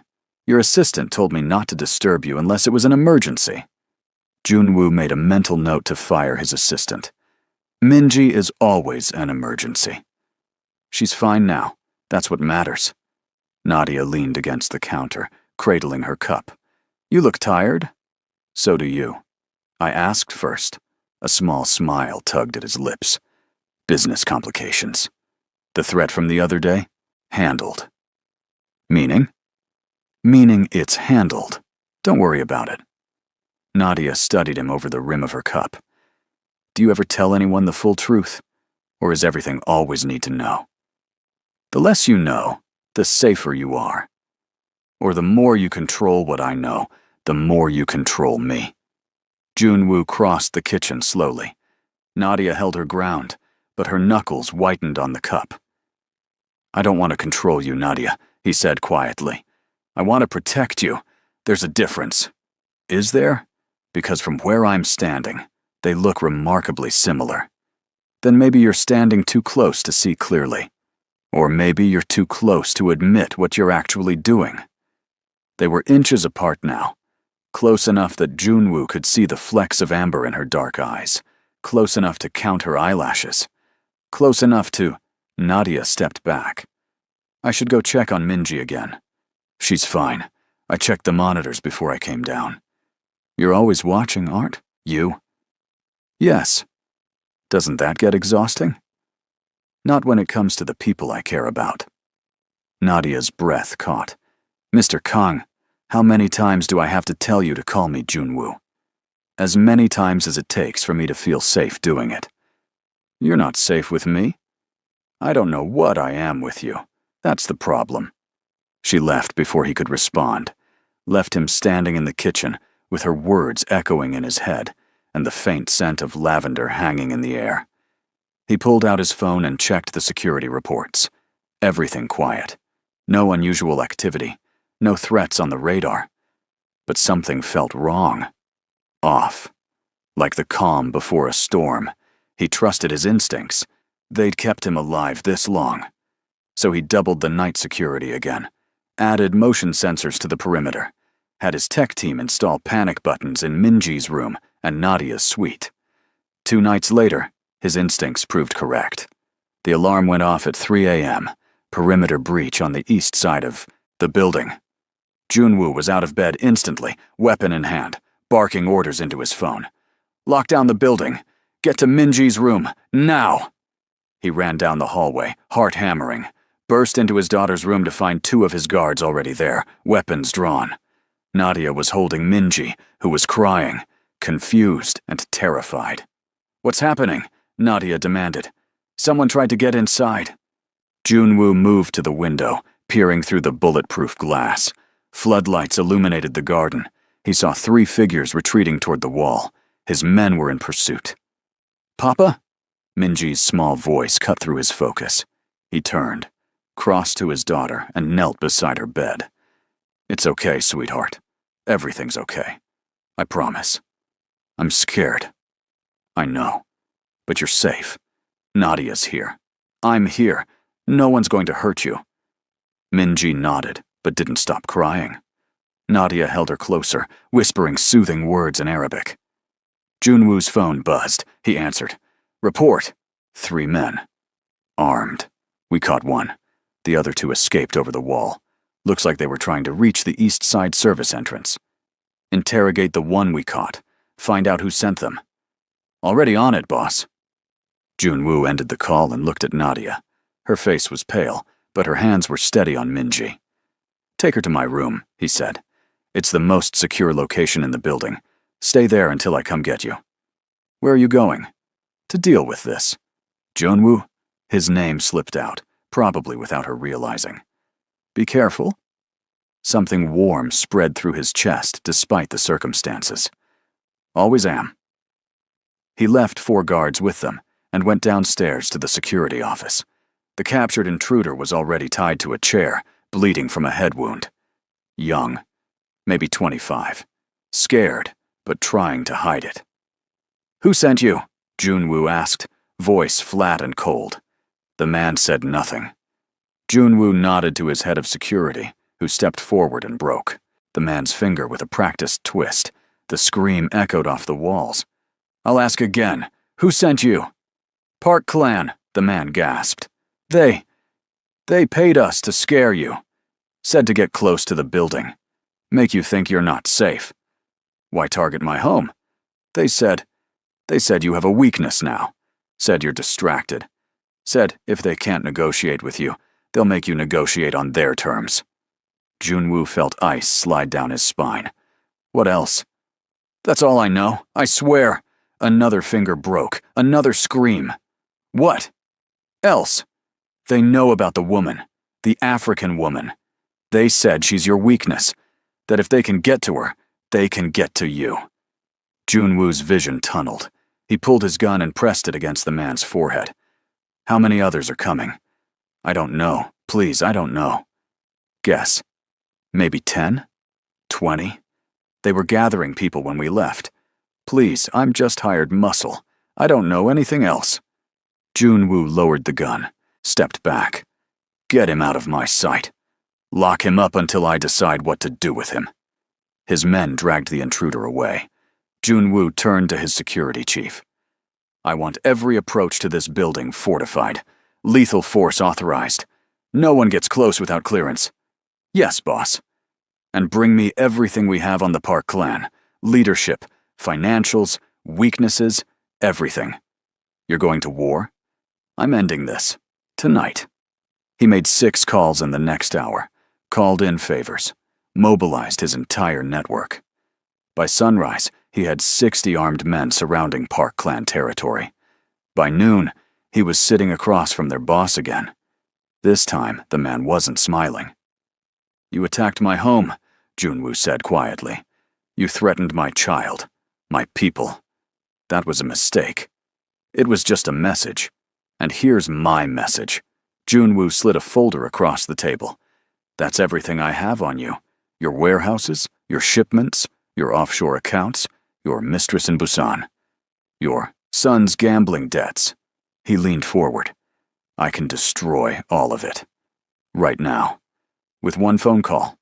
Your assistant told me not to disturb you unless it was an emergency. Junwoo made a mental note to fire his assistant. Minji is always an emergency. She's fine now. That's what matters. Nadia leaned against the counter, cradling her cup. You look tired? So do you. I asked first. A small smile tugged at his lips. Business complications. The threat from the other day? Handled. Meaning? Meaning it's handled. Don't worry about it. Nadia studied him over the rim of her cup. Do you ever tell anyone the full truth? Or is everything always need to know? The less you know, the safer you are. Or the more you control what I know, the more you control me. Junwoo crossed the kitchen slowly. Nadia held her ground, but her knuckles whitened on the cup. I don't want to control you, Nadia, he said quietly. I want to protect you. There's a difference. Is there? Because from where I'm standing, they look remarkably similar. Then maybe you're standing too close to see clearly. Or maybe you're too close to admit what you're actually doing. They were inches apart now. Close enough that Junwoo could see the flecks of amber in her dark eyes. Close enough to count her eyelashes. Close enough to... Nadia stepped back. I should go check on Minji again. She's fine. I checked the monitors before I came down. You're always watching, aren't you? Yes. Doesn't that get exhausting? Not when it comes to the people I care about. Nadia's breath caught. Mr. Kang, how many times do I have to tell you to call me Junwoo? As many times as it takes for me to feel safe doing it. You're not safe with me. I don't know what I am with you. That's the problem. She left before he could respond, left him standing in the kitchen with her words echoing in his head and the faint scent of lavender hanging in the air. He pulled out his phone and checked the security reports. Everything quiet. No unusual activity. No threats on the radar. But something felt wrong. Off. Like the calm before a storm. He trusted his instincts. They'd kept him alive this long. So he doubled the night security again. Added motion sensors to the perimeter. Had his tech team install panic buttons in Minji's room and Nadia's suite. 2 nights later, his instincts proved correct. The alarm went off at 3 a.m. Perimeter breach on the east side of the building. Junwoo was out of bed instantly, weapon in hand, barking orders into his phone. "Lock down the building. Get to Minji's room, now!" He ran down the hallway, heart hammering, burst into his daughter's room to find 2 of his guards already there, weapons drawn. Nadia was holding Minji, who was crying, confused and terrified. "What's happening?" Nadia demanded. "Someone tried to get inside." Junwoo moved to the window, peering through the bulletproof glass. Floodlights illuminated the garden. He saw 3 figures retreating toward the wall. His men were in pursuit. "Papa?" Minji's small voice cut through his focus. He turned, crossed to his daughter, and knelt beside her bed. "It's okay, sweetheart. Everything's okay. I promise. I'm scared. I know. But you're safe. Nadia's here. I'm here. No one's going to hurt you." Minji nodded, but didn't stop crying. Nadia held her closer, whispering soothing words in Arabic. Junwoo's phone buzzed. He answered. "Report." 3 men. Armed. We caught 1. The other 2 escaped over the wall. Looks like they were trying to reach the east side service entrance. Interrogate the 1 we caught. Find out who sent them. Already on it, boss. Junwoo ended the call and looked at Nadia. Her face was pale, but her hands were steady on Minji. "Take her to my room," he said. "It's the most secure location in the building. Stay there until I come get you." "Where are you going?" "To deal with this." "Junwoo?" His name slipped out, probably without her realizing. "Be careful." Something warm spread through his chest despite the circumstances. "Always am." He left 4 guards with them and went downstairs to the security office. The captured intruder was already tied to a chair, bleeding from a head wound. Young, maybe 25. Scared, but trying to hide it. "Who sent you?" Junwoo asked, voice flat and cold. The man said nothing. Junwoo nodded to his head of security, who stepped forward and broke the man's finger with a practiced twist. The scream echoed off the walls. "I'll ask again. Who sent you?" "Park Clan," the man gasped. They paid us to scare you. Said to get close to the building. Make you think you're not safe." "Why target my home?" They said you have a weakness now. Said you're distracted. Said if they can't negotiate with you, they'll make you negotiate on their terms." Junwoo felt ice slide down his spine. "What else?" "That's all I know, I swear." Another finger broke, another scream. "What else?" "They know about the woman, the African woman. They said she's your weakness, that if they can get to her, they can get to you." Junwoo's vision tunneled. He pulled his gun and pressed it against the man's forehead. "How many others are coming?" "I don't know. Please, I don't know." "Guess. Maybe 10? 20? They were gathering people when we left. Please, I'm just hired muscle. I don't know anything else." Junwoo lowered the gun, stepped back. "Get him out of my sight. Lock him up until I decide what to do with him." His men dragged the intruder away. Junwoo turned to his security chief. "I want every approach to this building fortified. Lethal force authorized. No one gets close without clearance." "Yes, boss." "And bring me everything we have on the Park Clan. Leadership, financials, weaknesses, everything." "You're going to war?" "I'm ending this. Tonight." He made 6 calls in the next hour, called in favors, mobilized his entire network. By sunrise, he had 60 armed men surrounding Park Clan territory. By noon, he was sitting across from their boss again. This time, the man wasn't smiling. "You attacked my home," Junwoo said quietly. "You threatened my child, my people. That was a mistake. It was just a message. And here's my message." Junwoo slid a folder across the table. "That's everything I have on you. Your warehouses, your shipments, your offshore accounts, your mistress in Busan. Your son's gambling debts. He leaned forward. I can destroy all of it. Right now. With one phone call.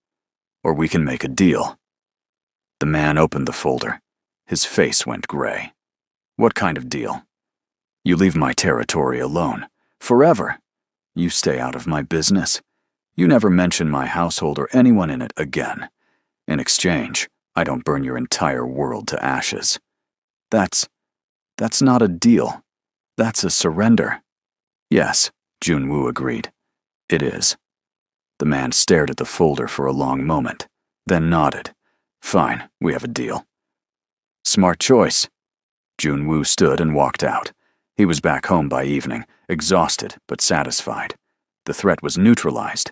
Or we can make a deal. The man opened the folder. His face went gray. What kind of deal? You leave my territory alone. Forever. You stay out of my business. You never mention my household or anyone in it again. In exchange, I don't burn your entire world to ashes. That's not a deal. That's a surrender. Yes, Junwoo agreed. It is. The man stared at the folder for a long moment, then nodded. Fine, we have a deal. Smart choice. Junwoo stood and walked out. He was back home by evening, exhausted but satisfied. The threat was neutralized.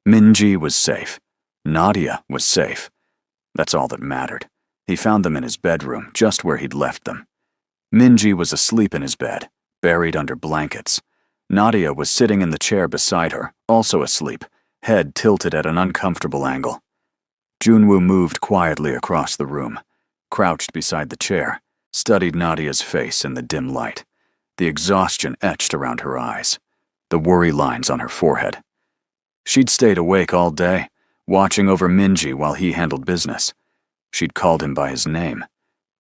Minji was safe. Nadia was safe. That's all that mattered. He found them in his bedroom, just where he'd left them. Minji was asleep in his bed, buried under blankets. Nadia was sitting in the chair beside her, also asleep, head tilted at an uncomfortable angle. Junwoo moved quietly across the room, crouched beside the chair, studied Nadia's face in the dim light, the exhaustion etched around her eyes, the worry lines on her forehead. She'd stayed awake all day, watching over Minji while he handled business. She'd called him by his name.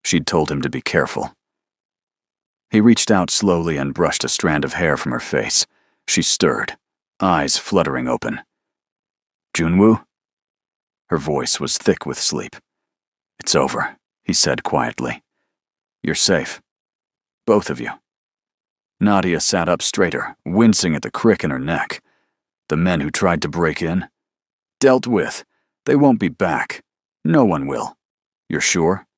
She'd told him to be careful. He reached out slowly and brushed a strand of hair from her face. She stirred, eyes fluttering open. Junwoo? Her voice was thick with sleep. It's over, he said quietly. You're safe. Both of you. Nadia sat up straighter, wincing at the crick in her neck. The men who tried to break in? Dealt with. They won't be back. No one will. You're sure?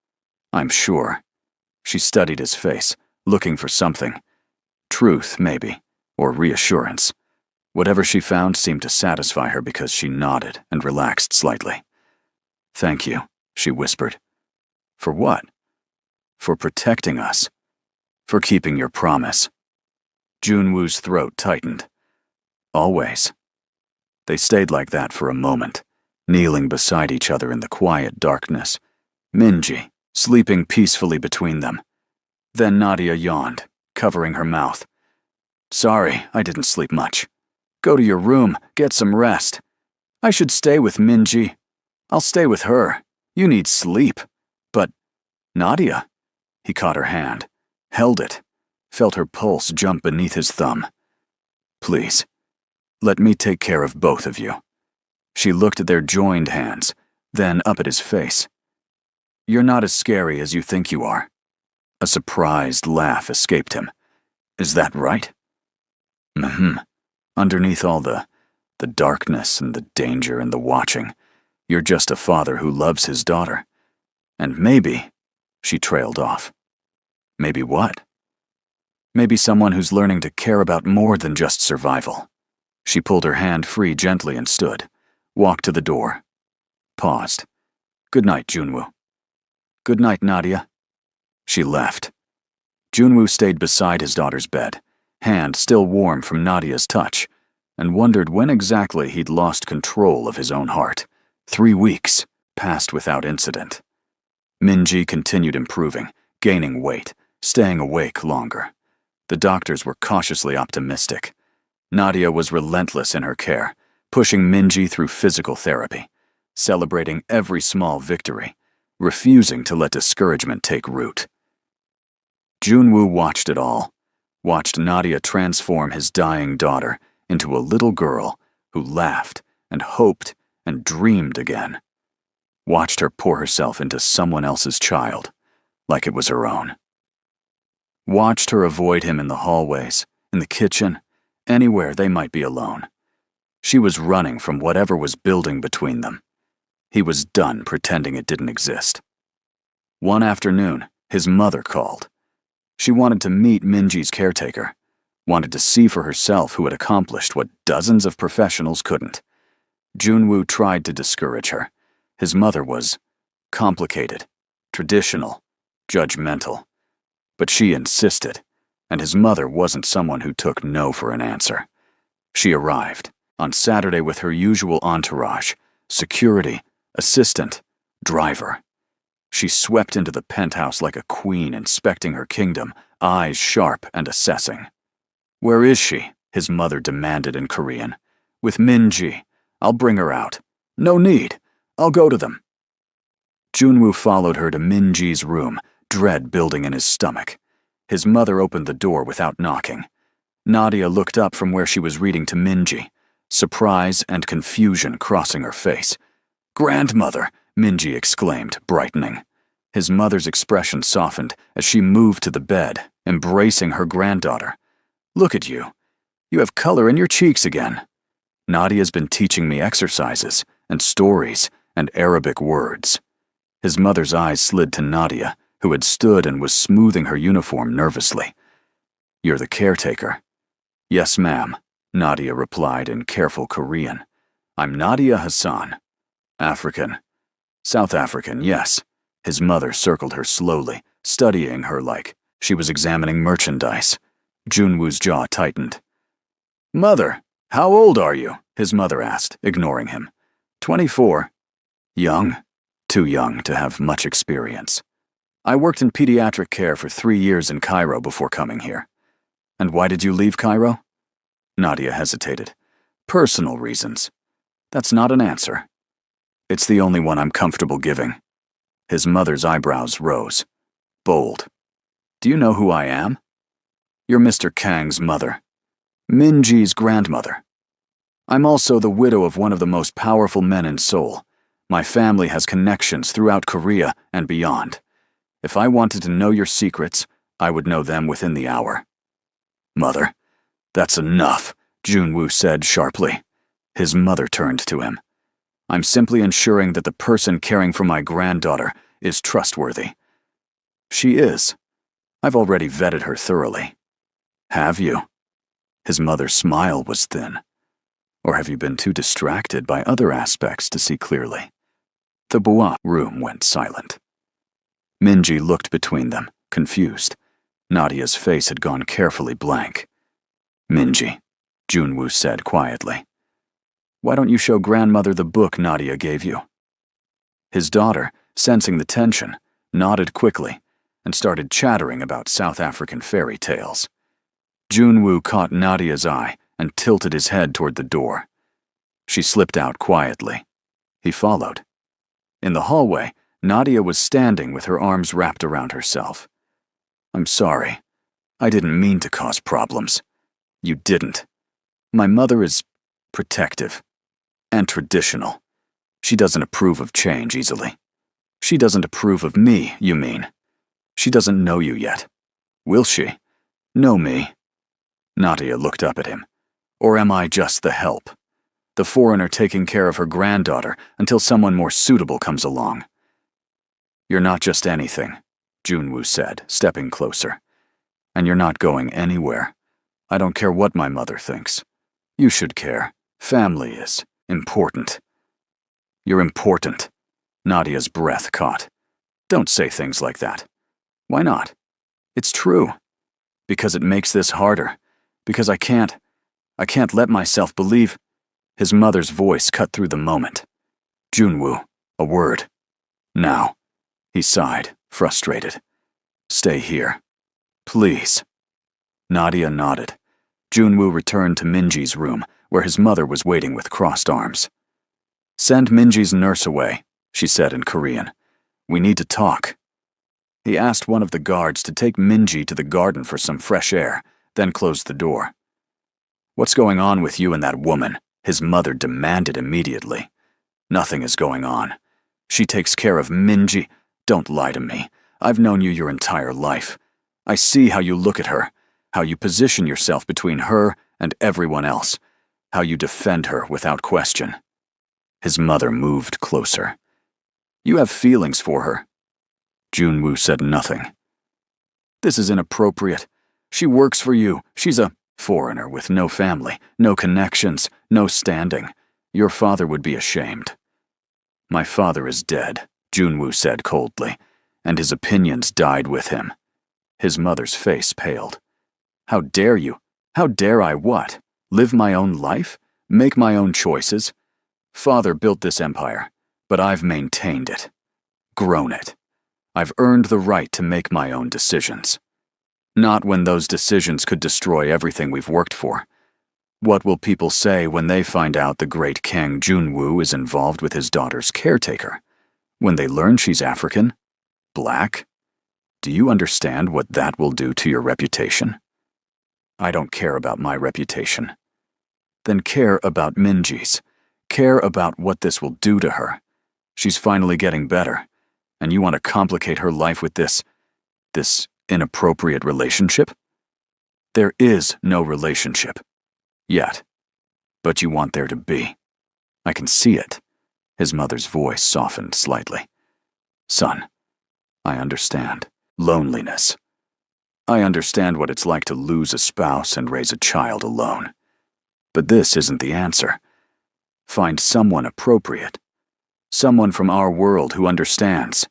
I'm sure. She studied his face, looking for something. Truth, maybe, or reassurance. Whatever she found seemed to satisfy her because she nodded and relaxed slightly. Thank you, she whispered. For what? For protecting us. For keeping your promise. Junwoo's throat tightened. Always. They stayed like that for a moment, kneeling beside each other in the quiet darkness. Minji, sleeping peacefully between them. Then Nadia yawned, covering her mouth. Sorry, I didn't sleep much. Go to your room, get some rest. I should stay with Minji. I'll stay with her. You need sleep. But, Nadia? He caught her hand, held it, felt her pulse jump beneath his thumb. Please, let me take care of both of you. She looked at their joined hands, then up at his face. You're not as scary as you think you are. A surprised laugh escaped him. Is that right? Underneath all the darkness and the danger and the watching, you're just a father who loves his daughter. And maybe, she trailed off. Maybe what? Maybe someone who's learning to care about more than just survival. She pulled her hand free gently and stood, walked to the door, paused. Good night, Junwoo. Good night, Nadia. She left. Junwoo stayed beside his daughter's bed, hand still warm from Nadia's touch, and wondered when exactly he'd lost control of his own heart. 3 weeks passed without incident. Minji continued improving, gaining weight, staying awake longer. The doctors were cautiously optimistic. Nadia was relentless in her care, pushing Minji through physical therapy, celebrating every small victory, refusing to let discouragement take root. Junwoo watched it all, watched Nadia transform his dying daughter into a little girl who laughed and hoped and dreamed again. Watched her pour herself into someone else's child, like it was her own. Watched her avoid him in the hallways, in the kitchen, anywhere they might be alone. She was running from whatever was building between them. He was done pretending it didn't exist. One afternoon, his mother called. She wanted to meet Minji's caretaker, wanted to see for herself who had accomplished what dozens of professionals couldn't. Junwoo tried to discourage her. His mother was complicated, traditional, judgmental. But she insisted, and his mother wasn't someone who took no for an answer. She arrived, on Saturday with her usual entourage, security, assistant, driver. She swept into the penthouse like a queen inspecting her kingdom, eyes sharp and assessing. "Where is she?" his mother demanded in Korean. "With Min-ji. I'll bring her out." "No need. I'll go to them." Junwoo followed her to Min-ji's room, dread building in his stomach. His mother opened the door without knocking. Nadia looked up from where she was reading to Min-ji, surprise and confusion crossing her face. "Grandmother!" Min-ji exclaimed, brightening. His mother's expression softened as she moved to the bed, embracing her granddaughter. "Look at you. You have color in your cheeks again. Nadia's been teaching me exercises and stories and Arabic words." His mother's eyes slid to Nadia, who had stood and was smoothing her uniform nervously. "You're the caretaker." "Yes, ma'am," Nadia replied in careful Korean. "I'm Nadia Hassan. African. South African, yes." His mother circled her slowly, studying her like she was examining merchandise. Junwoo's jaw tightened. "Mother, how old are you?" his mother asked, ignoring him. 24. "Young? Too young to have much experience. I worked in pediatric care for 3 years in Cairo before coming here." "And why did you leave Cairo?" Nadia hesitated. "Personal reasons." "That's not an answer." "It's the only one I'm comfortable giving." His mother's eyebrows rose. Bold. "Do you know who I am?" "You're Mr. Kang's mother. Min-ji's grandmother. I'm also the widow of one of the most powerful men in Seoul. My family has connections throughout Korea and beyond. If I wanted to know your secrets, I would know them within the hour." "Mother, that's enough," Junwoo said sharply. His mother turned to him. "I'm simply ensuring that the person caring for my granddaughter is trustworthy." "She is. I've already vetted her thoroughly." "Have you?" His mother's smile was thin. "Or have you been too distracted by other aspects to see clearly?" The Bois room went silent. Min-ji looked between them, confused. Nadia's face had gone carefully blank. "Min-ji," Junwoo said quietly. "Why don't you show grandmother the book Nadia gave you?" His daughter, sensing the tension, nodded quickly and started chattering about South African fairy tales. Junwoo caught Nadia's eye and tilted his head toward the door. She slipped out quietly. He followed. In the hallway, Nadia was standing with her arms wrapped around herself. "I'm sorry. I didn't mean to cause problems." "You didn't. My mother is protective and traditional. She doesn't approve of change easily." "She doesn't approve of me, you mean?" "She doesn't know you yet." "Will she know me?" Nadia looked up at him. "Or am I just the help? The foreigner taking care of her granddaughter until someone more suitable comes along?" "You're not just anything," Junwoo said, stepping closer. "And you're not going anywhere. I don't care what my mother thinks. You should care. Family is important." "You're important." Nadia's breath caught. "Don't say things like that." "Why not?" "It's true. Because it makes this harder. Because I can't let myself believe." His mother's voice cut through the moment. "Junwoo, a word. Now." He sighed, frustrated. "Stay here. Please." Nadia nodded. Junwoo returned to Min-ji's room, where his mother was waiting with crossed arms. "Send Min-ji's nurse away," she said in Korean. "We need to talk." He asked one of the guards to take Min-ji to the garden for some fresh air, then closed the door. "What's going on with you and that woman?" his mother demanded immediately. "Nothing is going on. She takes care of Min-ji. Don't lie to me. I've known you your entire life. I see how you look at her, how you position yourself between her and everyone else, how you defend her without question." His mother moved closer. "You have feelings for her." Junwoo said nothing. "This is inappropriate. She works for you. She's a foreigner with no family, no connections, no standing. Your father would be ashamed." "My father is dead," Junwoo said coldly, and his opinions died with him. His mother's face paled. "How dare you? How dare I what? Live my own life? Make my own choices? Father built this empire, but I've maintained it, grown it. I've earned the right to make my own decisions. Not when those decisions could destroy everything we've worked for. What will people say when they find out the great Kang Junwoo is involved with his daughter's caretaker? When they learn she's African? Black? Do you understand what that will do to your reputation? I don't care about my reputation. Then care about Minji's. Care about what this will do to her. She's finally getting better, and you want to complicate her life with this inappropriate relationship? There is no relationship. Yet. But you want there to be. I can see it. His mother's voice softened slightly. Son, I understand. Loneliness. I understand what it's like to lose a spouse and raise a child alone. But this isn't the answer. Find someone appropriate. Someone from our world who understands.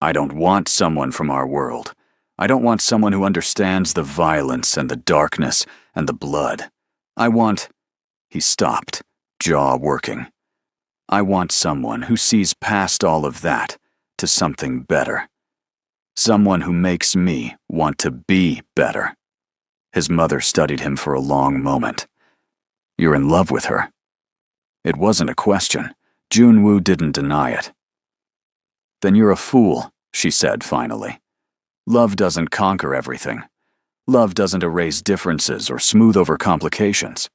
I don't want someone from our world. I don't want someone who understands the violence and the darkness and the blood. I want... He stopped, jaw working. I want someone who sees past all of that to something better. Someone who makes me want to be better. His mother studied him for a long moment. You're in love with her. It wasn't a question. Junwoo didn't deny it. Then you're a fool, she said finally. Love doesn't conquer everything. Love doesn't erase differences or smooth over complications.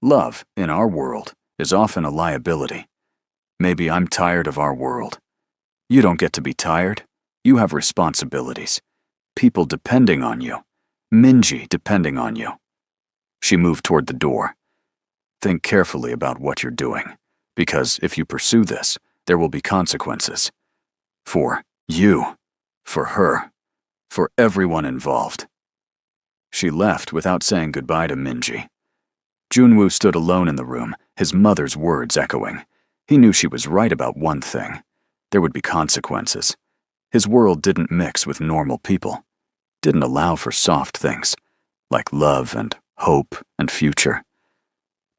Love, in our world, is often a liability. Maybe I'm tired of our world. You don't get to be tired. You have responsibilities. People depending on you. Minji depending on you. She moved toward the door. Think carefully about what you're doing, because if you pursue this, there will be consequences. For you, for her, for everyone involved. She left without saying goodbye to Minji. Junwoo stood alone in the room, his mother's words echoing. He knew she was right about one thing. There would be consequences. His world didn't mix with normal people. Didn't allow for soft things, like love and hope and future.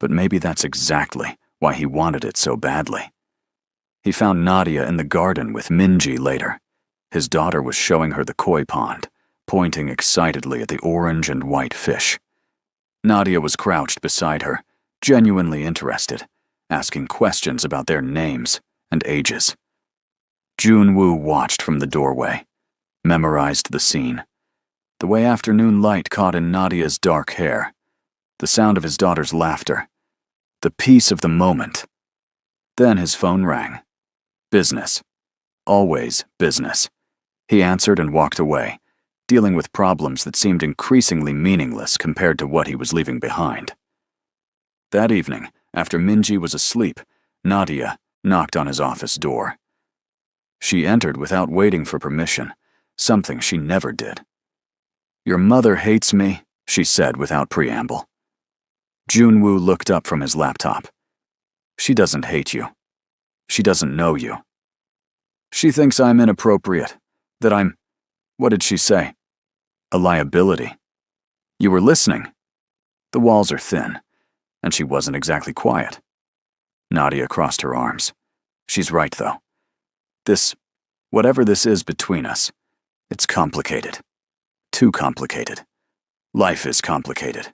But maybe that's exactly why he wanted it so badly. He found Nadia in the garden with Minji later. His daughter was showing her the koi pond, pointing excitedly at the orange and white fish. Nadia was crouched beside her, genuinely interested, asking questions about their names and ages. Junwoo watched from the doorway, memorized the scene. The way afternoon light caught in Nadia's dark hair, the sound of his daughter's laughter, the peace of the moment. Then his phone rang. Business. Always business. He answered and walked away, dealing with problems that seemed increasingly meaningless compared to what he was leaving behind. That evening, after Minji was asleep, Nadia knocked on his office door. She entered without waiting for permission, something she never did. Your mother hates me, she said without preamble. Junwoo looked up from his laptop. She doesn't hate you. She doesn't know you. She thinks I'm inappropriate, that I'm, what did she say? A liability. You were listening. The walls are thin, and she wasn't exactly quiet. Nadia crossed her arms. She's right, though. Whatever this is between us, it's complicated. Too complicated. Life is complicated.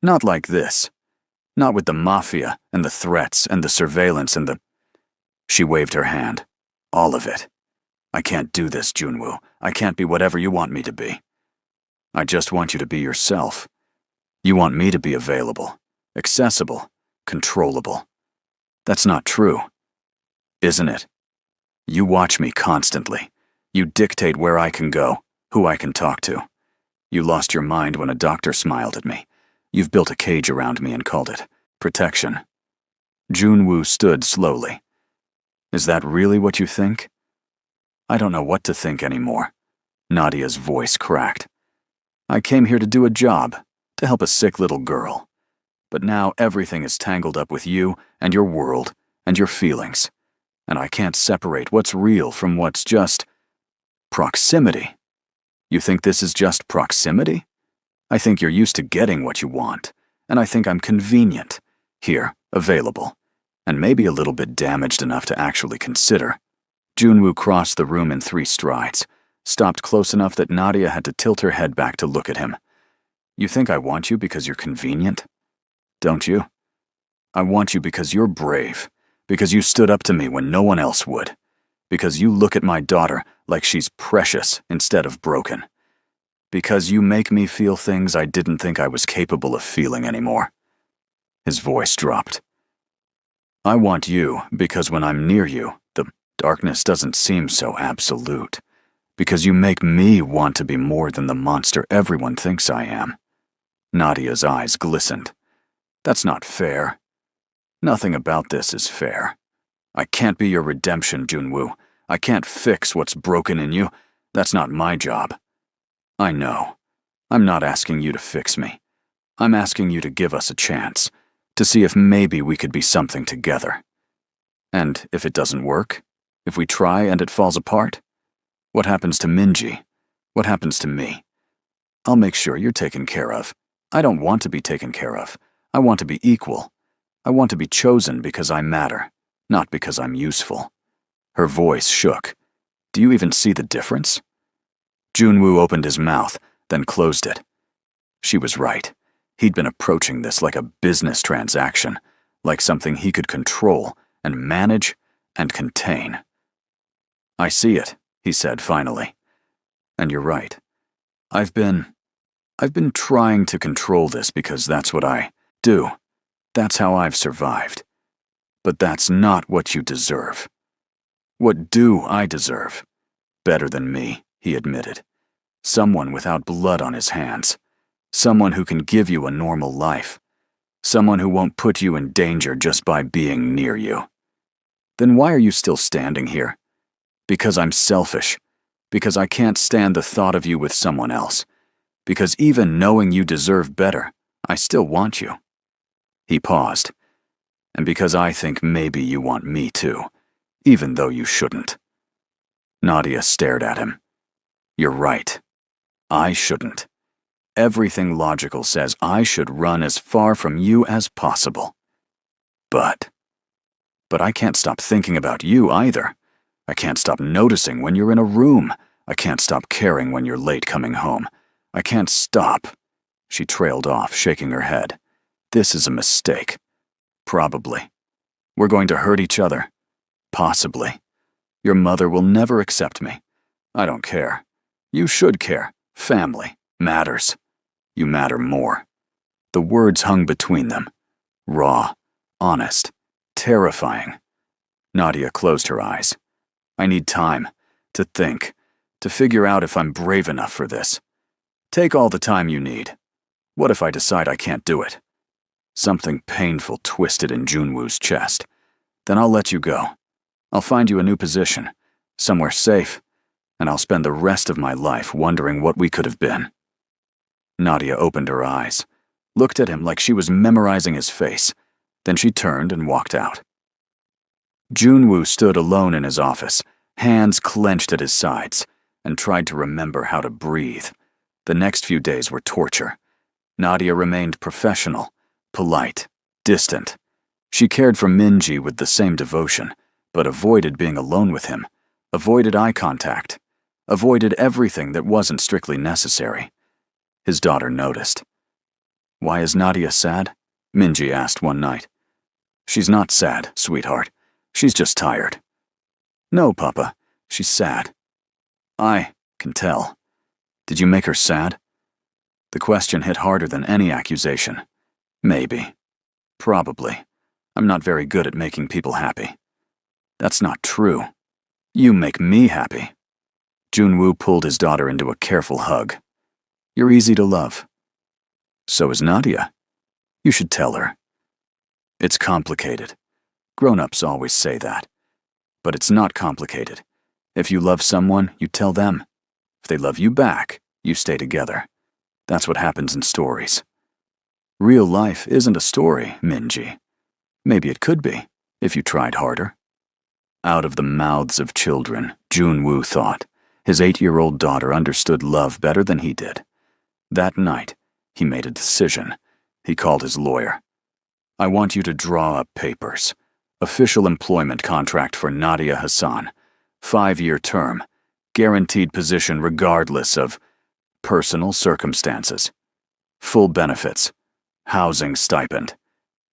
Not like this. Not with the Mafia and the threats and the surveillance and the... She waved her hand. All of it. I can't do this, Junwoo. I can't be whatever you want me to be. I just want you to be yourself. You want me to be available, accessible, controllable. That's not true, isn't it? You watch me constantly. You dictate where I can go, who I can talk to. You lost your mind when a doctor smiled at me. You've built a cage around me and called it protection. Junwoo stood slowly. Is that really what you think? I don't know what to think anymore. Nadia's voice cracked. I came here to do a job, to help a sick little girl. But now everything is tangled up with you and your world and your feelings. And I can't separate what's real from what's just proximity. You think this is just proximity? I think you're used to getting what you want, and I think I'm convenient, here, available. and maybe a little bit damaged enough to actually consider. Junwoo crossed the room in 3 strides, stopped close enough that Nadia had to tilt her head back to look at him. You think I want you because you're convenient? Don't you? I want you because you're brave, because you stood up to me when no one else would, because you look at my daughter like she's precious instead of broken, because you make me feel things I didn't think I was capable of feeling anymore. His voice dropped. I want you because when I'm near you, the darkness doesn't seem so absolute, because you make me want to be more than the monster everyone thinks I am. Nadia's eyes glistened. That's not fair. Nothing about this is fair. I can't be your redemption, Junwoo. I can't fix what's broken in you. That's not my job. I know. I'm not asking you to fix me. I'm asking you to give us a chance, to see if maybe we could be something together. And if it doesn't work, if we try and it falls apart, what happens to Minji? What happens to me? I'll make sure you're taken care of. I don't want to be taken care of. I want to be equal. I want to be chosen because I matter, not because I'm useful. Her voice shook. Do you even see the difference? Junwoo opened his mouth, then closed it. She was right. He'd been approaching this like a business transaction, like something he could control and manage and contain. I see it, he said finally. And you're right. I've been trying to control this because that's what I do. That's how I've survived. But that's not what you deserve. What do I deserve? Better than me, he admitted. Someone without blood on his hands. Someone who can give you a normal life. Someone who won't put you in danger just by being near you. Then why are you still standing here? Because I'm selfish. Because I can't stand the thought of you with someone else. Because even knowing you deserve better, I still want you. He paused. And because I think maybe you want me too, even though you shouldn't. Nadia stared at him. You're right. I shouldn't. Everything logical says I should run as far from you as possible. But I can't stop thinking about you either. I can't stop noticing when you're in a room. I can't stop caring when you're late coming home. I can't stop. She trailed off, shaking her head. This is a mistake. Probably. We're going to hurt each other. Possibly. Your mother will never accept me. I don't care. You should care. Family matters. You matter more. The words hung between them. Raw, honest, terrifying. Nadia closed her eyes. I need time to think, to figure out if I'm brave enough for this. Take all the time you need. What if I decide I can't do it? Something painful twisted in Junwoo's chest. Then I'll let you go. I'll find you a new position, somewhere safe, and I'll spend the rest of my life wondering what we could have been. Nadia opened her eyes, looked at him like she was memorizing his face. Then she turned and walked out. Junwoo stood alone in his office, hands clenched at his sides, and tried to remember how to breathe. The next few days were torture. Nadia remained professional, polite, distant. She cared for Minji with the same devotion, but avoided being alone with him, avoided eye contact, avoided everything that wasn't strictly necessary. His daughter noticed. Why is Nadia sad? Minji asked one night. She's not sad, sweetheart. She's just tired. No, Papa, she's sad. I can tell. Did you make her sad? The question hit harder than any accusation. Maybe. Probably. I'm not very good at making people happy. That's not true. You make me happy. Junwoo pulled his daughter into a careful hug. You're easy to love. So is Nadia. You should tell her. It's complicated. Grown-ups always say that. But it's not complicated. If you love someone, you tell them. If they love you back, you stay together. That's what happens in stories. Real life isn't a story, Minji. Maybe it could be, if you tried harder. Out of the mouths of children, Junwoo thought. His 8-year-old daughter understood love better than he did. That night, he made a decision. He called his lawyer. I want you to draw up papers. Official employment contract for Nadia Hassan. 5-year term. Guaranteed position regardless of personal circumstances. Full benefits. Housing stipend.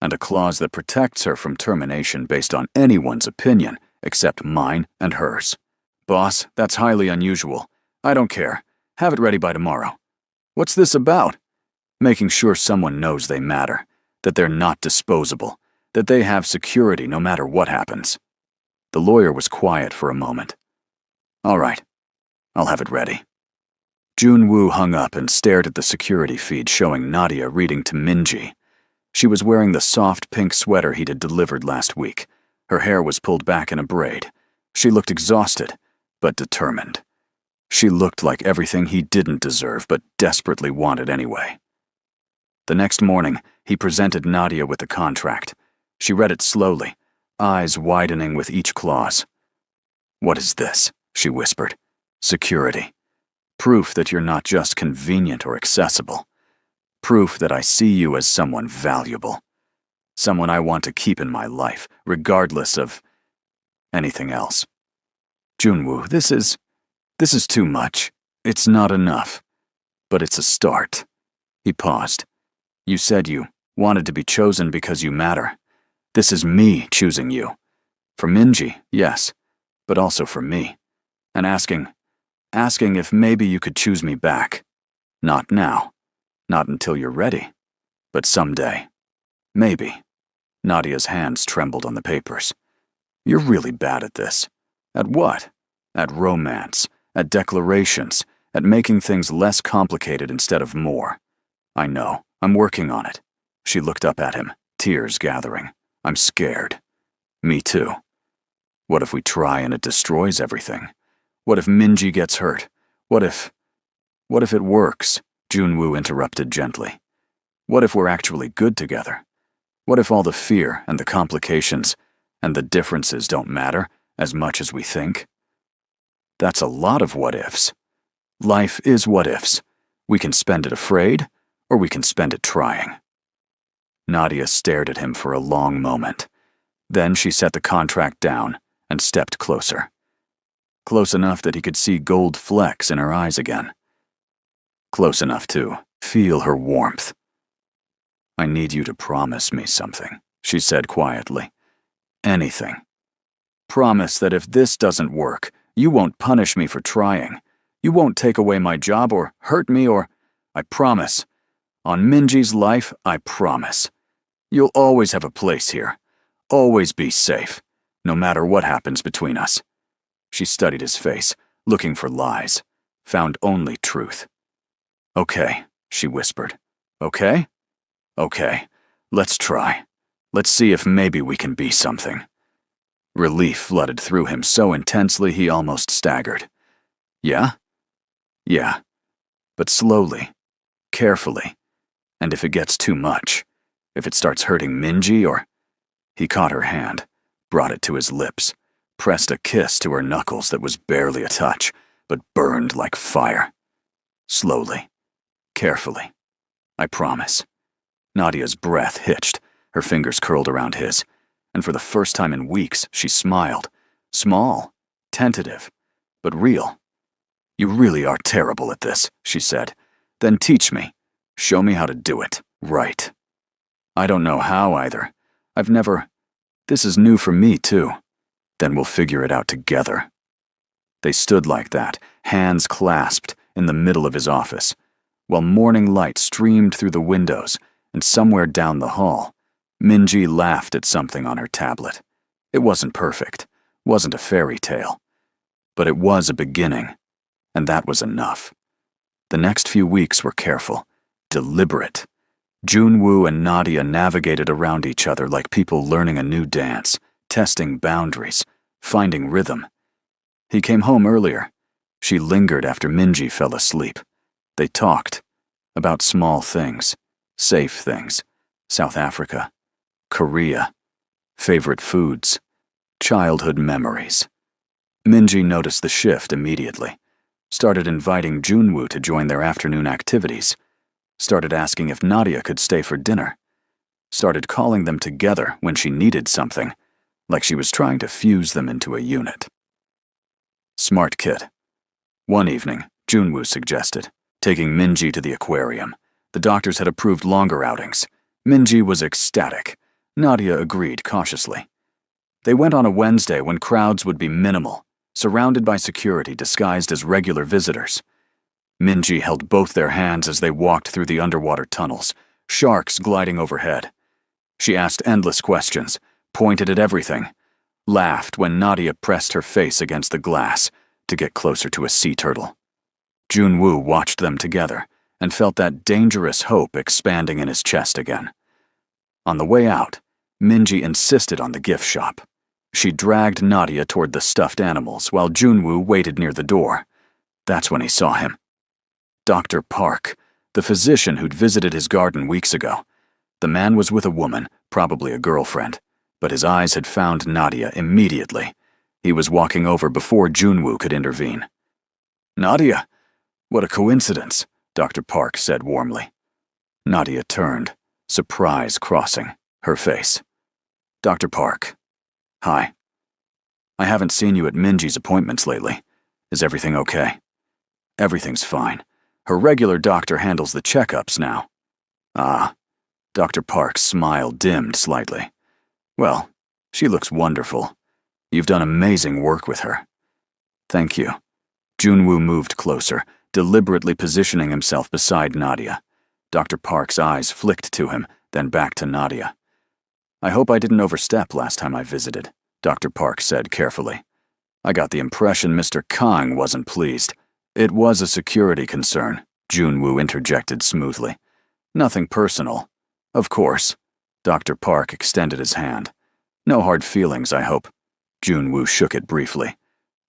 And a clause that protects her from termination based on anyone's opinion except mine and hers. Boss, that's highly unusual. I don't care. Have it ready by tomorrow. What's this about? Making sure someone knows they matter, that they're not disposable, that they have security no matter what happens. The lawyer was quiet for a moment. All right, I'll have it ready. Junwoo hung up and stared at the security feed showing Nadia reading to Minji. She was wearing the soft pink sweater he'd delivered last week. Her hair was pulled back in a braid. She looked exhausted, but determined. She looked like everything he didn't deserve but desperately wanted anyway. The next morning, he presented Nadia with the contract. She read it slowly, eyes widening with each clause. "What is this?" she whispered. "Security. Proof that you're not just convenient or accessible. Proof that I see you as someone valuable. Someone I want to keep in my life, regardless of anything else. Junwoo, this is too much. It's not enough. But it's a start." He paused. "You said you wanted to be chosen because you matter. This is me choosing you. For Minji, yes, but also for me. And asking if maybe you could choose me back. Not now. Not until you're ready. But someday. Maybe." Nadia's hands trembled on the papers. "You're really bad at this. At what? At romance. At declarations. At making things less complicated instead of more. I know. I'm working on it." She looked up at him, tears gathering. "I'm scared." "Me too. What if we try and it destroys everything? What if Minji gets hurt? What if it works?" Junwoo interrupted gently. "What if we're actually good together? What if all the fear and the complications and the differences don't matter as much as we think?" "That's a lot of what-ifs. Life is what-ifs. We can spend it afraid, or we can spend it trying." Nadia stared at him for a long moment. Then she set the contract down and stepped closer. Close enough that he could see gold flecks in her eyes again. Close enough to feel her warmth. "I need you to promise me something," she said quietly. "Anything. Promise that if this doesn't work, you won't punish me for trying. You won't take away my job or hurt me or... I promise. On Minji's life, I promise. You'll always have a place here. Always be safe, no matter what happens between us." She studied his face, looking for lies, found only truth. "Okay," she whispered. "Okay? Okay, let's try. Let's see if maybe we can be something." Relief flooded through him so intensely he almost staggered. "Yeah? Yeah. But slowly, carefully, and if it gets too much, if it starts hurting Minji or..." He caught her hand, brought it to his lips, pressed a kiss to her knuckles that was barely a touch, but burned like fire. Slowly, carefully. "I promise." Nadia's breath hitched, her fingers curled around his, and for the first time in weeks, she smiled. Small, tentative, but real. "You really are terrible at this," she said. "Then teach me. Show me how to do it. Right." "I don't know how either. I've never... This is new for me, too." "Then we'll figure it out together." They stood like that, hands clasped, in the middle of his office, while morning light streamed through the windows, and somewhere down the hall, Minji laughed at something on her tablet. It wasn't perfect, wasn't a fairy tale, but it was a beginning, and that was enough. The next few weeks were careful, deliberate. Junwoo and Nadia navigated around each other like people learning a new dance, testing boundaries, finding rhythm. He came home earlier. She lingered after Minji fell asleep. They talked about small things, safe things, South Africa, Korea, favorite foods, childhood memories. Minji noticed the shift immediately, started inviting Junwoo to join their afternoon activities, started asking if Nadia could stay for dinner, started calling them together when she needed something, like she was trying to fuse them into a unit. Smart kid. One evening, Junwoo suggested taking Minji to the aquarium. The doctors had approved longer outings. Minji was ecstatic. Nadia agreed cautiously. They went on a Wednesday when crowds would be minimal, surrounded by security disguised as regular visitors. Minji held both their hands as they walked through the underwater tunnels, sharks gliding overhead. She asked endless questions, pointed at everything, laughed when Nadia pressed her face against the glass to get closer to a sea turtle. Junwoo watched them together and felt that dangerous hope expanding in his chest again. On the way out, Minji insisted on the gift shop. She dragged Nadia toward the stuffed animals while Junwoo waited near the door. That's when he saw him. Dr. Park, the physician who'd visited his garden weeks ago. The man was with a woman, probably a girlfriend, but his eyes had found Nadia immediately. He was walking over before Junwoo could intervene. "Nadia, what a coincidence," Dr. Park said warmly. Nadia turned, surprise crossing her face. "Dr. Park. Hi. I haven't seen you at Minji's appointments lately. Is everything okay?" "Everything's fine. Her regular doctor handles the checkups now." "Ah." Dr. Park's smile dimmed slightly. "Well, she looks wonderful. You've done amazing work with her." "Thank you." Junwoo moved closer, deliberately positioning himself beside Nadia. Dr. Park's eyes flicked to him, then back to Nadia. "I hope I didn't overstep last time I visited," Dr. Park said carefully. "I got the impression Mr. Kang wasn't pleased." "It was a security concern," Junwoo interjected smoothly. "Nothing personal. Of course." Dr. Park extended his hand. "No hard feelings, I hope." Junwoo shook it briefly.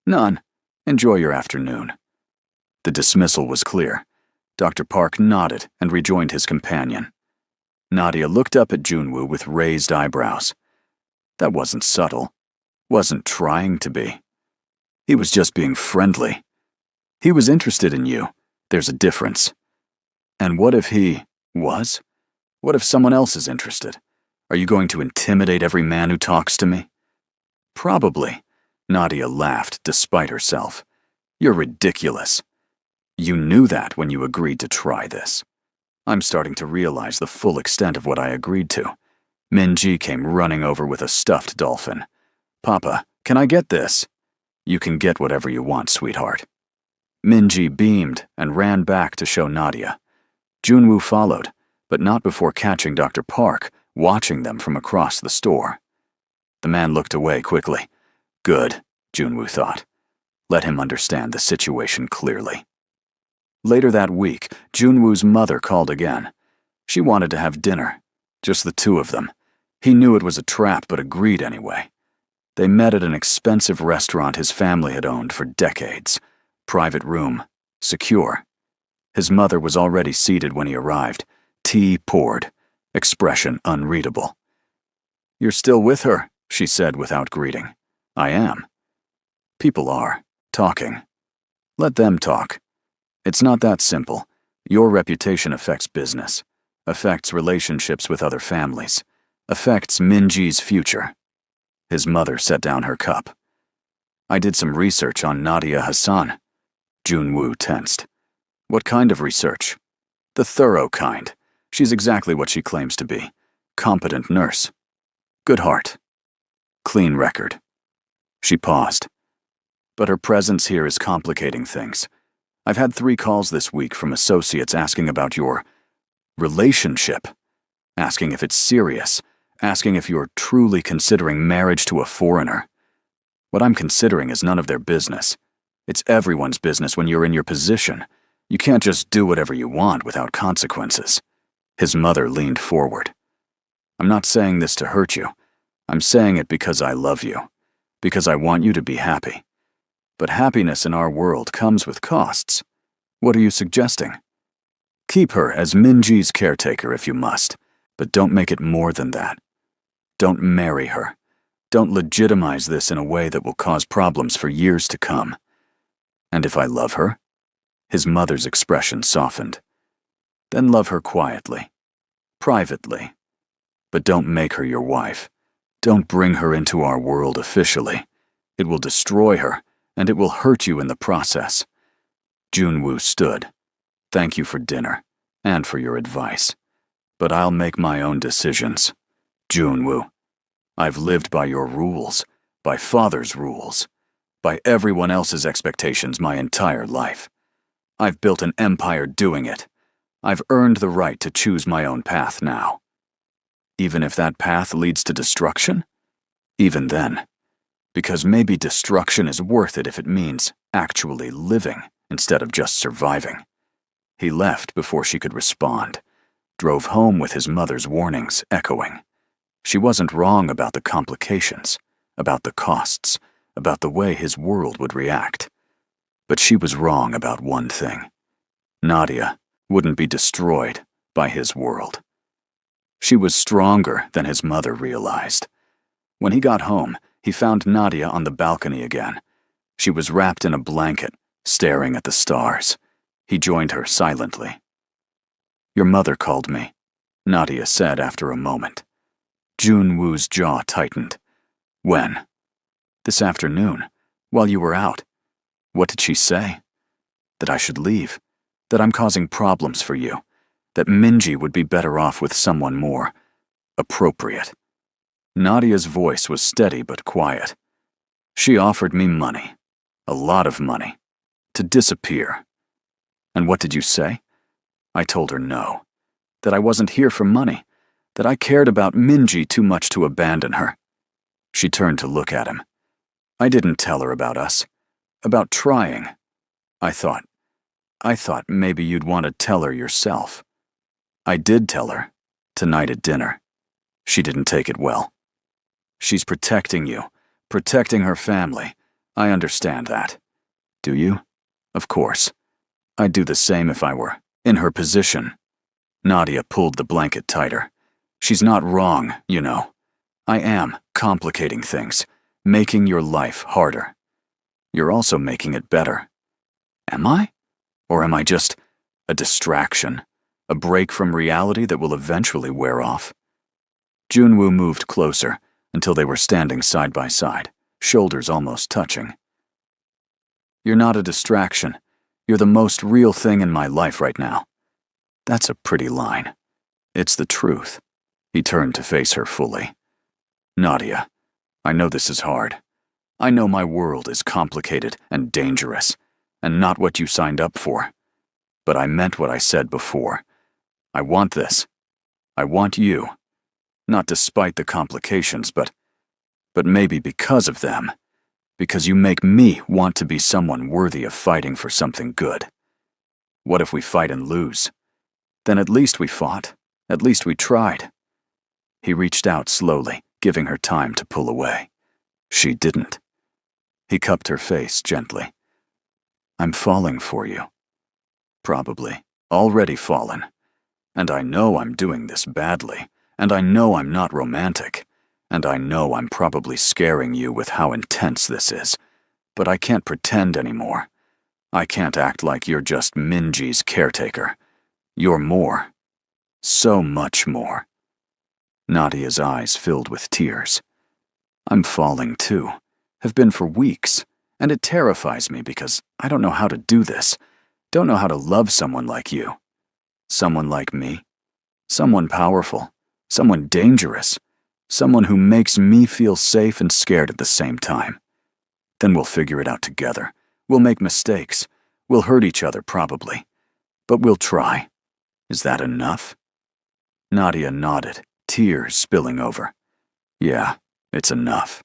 "None. Enjoy your afternoon." The dismissal was clear. Dr. Park nodded and rejoined his companion. Nadia looked up at Junwoo with raised eyebrows. That wasn't subtle. Wasn't trying to be. He was just being friendly. He was interested in you. There's a difference. And what if he was? What if someone else is interested? Are you going to intimidate every man who talks to me? Probably. Nadia laughed despite herself. You're ridiculous. You knew that when you agreed to try this. I'm starting to realize the full extent of what I agreed to. Minji came running over with a stuffed dolphin. "Papa, can I get this?" "You can get whatever you want, sweetheart." Minji beamed and ran back to show Nadia. Junwoo followed, but not before catching Dr. Park, watching them from across the store. The man looked away quickly. Good, Junwoo thought. Let him understand the situation clearly. Later that week, Junwoo's mother called again. She wanted to have dinner, just the two of them. He knew it was a trap, but agreed anyway. They met at an expensive restaurant his family had owned for decades. Private room, secure. His mother was already seated when he arrived. Tea poured, expression unreadable. "You're still with her," she said without greeting. "I am." "People are, talking. Let them talk. It's not that simple. Your reputation affects business, affects relationships with other families, affects Minji's future." His mother set down her cup. "I did some research on Nadia Hassan." Junwoo tensed. "What kind of research?" "The thorough kind. She's exactly what she claims to be. Competent nurse. Good heart. Clean record." She paused. "But her presence here is complicating things. I've had 3 calls this week from associates asking about your relationship, asking if it's serious, asking if you're truly considering marriage to a foreigner. What I'm considering is none of their business. It's everyone's business when you're in your position. You can't just do whatever you want without consequences." His mother leaned forward. "I'm not saying this to hurt you. I'm saying it because I love you, because I want you to be happy. But happiness in our world comes with costs. What are you suggesting? Keep her as Minji's caretaker if you must, but don't make it more than that. Don't marry her. Don't legitimize this in a way that will cause problems for years to come. And if I love her?" His mother's expression softened. "Then love her quietly, privately. But don't make her your wife. Don't bring her into our world officially. It will destroy her, and it will hurt you in the process. Junwoo stood. Thank you for dinner, and for your advice. But I'll make my own decisions. Junwoo, I've lived by your rules, by father's rules, by everyone else's expectations my entire life. I've built an empire doing it. I've earned the right to choose my own path now. Even if that path leads to destruction? Even then. Because maybe destruction is worth it if it means actually living instead of just surviving. He left before she could respond, drove home with his mother's warnings echoing. She wasn't wrong about the complications, about the costs, about the way his world would react. But she was wrong about one thing. Nadia wouldn't be destroyed by his world. She was stronger than his mother realized. When he got home, he found Nadia on the balcony again. She was wrapped in a blanket, staring at the stars. He joined her silently. Your mother called me, Nadia said after a moment. Junwoo's jaw tightened. When? This afternoon, while you were out. What did she say? That I should leave, that I'm causing problems for you, that Minji would be better off with someone more appropriate. Nadia's voice was steady but quiet. She offered me money, a lot of money, to disappear. And what did you say? I told her no, that I wasn't here for money, that I cared about Minji too much to abandon her. She turned to look at him. I didn't tell her about us, about trying. I thought maybe you'd want to tell her yourself. I did tell her, tonight at dinner. She didn't take it well. She's protecting you, protecting her family. I understand that. Do you? Of course. I'd do the same if I were in her position. Nadia pulled the blanket tighter. She's not wrong, you know. I am complicating things, making your life harder. You're also making it better. Am I? Or am I just a distraction, a break from reality that will eventually wear off? Junwoo moved closer until they were standing side by side, shoulders almost touching. You're not a distraction. You're the most real thing in my life right now. That's a pretty line. It's the truth. He turned to face her fully. Nadia, I know this is hard. I know my world is complicated and dangerous, and not what you signed up for. But I meant what I said before. I want this. I want you. Not despite the complications, but maybe because of them. Because you make me want to be someone worthy of fighting for something good. What if we fight and lose? Then at least we fought. At least we tried. He reached out slowly, giving her time to pull away. She didn't. He cupped her face gently. I'm falling for you. Probably. Already fallen. And I know I'm doing this badly. And I know I'm not romantic. And I know I'm probably scaring you with how intense this is. But I can't pretend anymore. I can't act like you're just Minji's caretaker. You're more. So much more. Nadia's eyes filled with tears. I'm falling too. Have been for weeks. And it terrifies me because I don't know how to do this. Don't know how to love someone like you. Someone like me. Someone powerful. Someone dangerous. Someone who makes me feel safe and scared at the same time. Then we'll figure it out together. We'll make mistakes. We'll hurt each other probably. But we'll try. Is that enough? Nadia nodded, tears spilling over. Yeah, it's enough.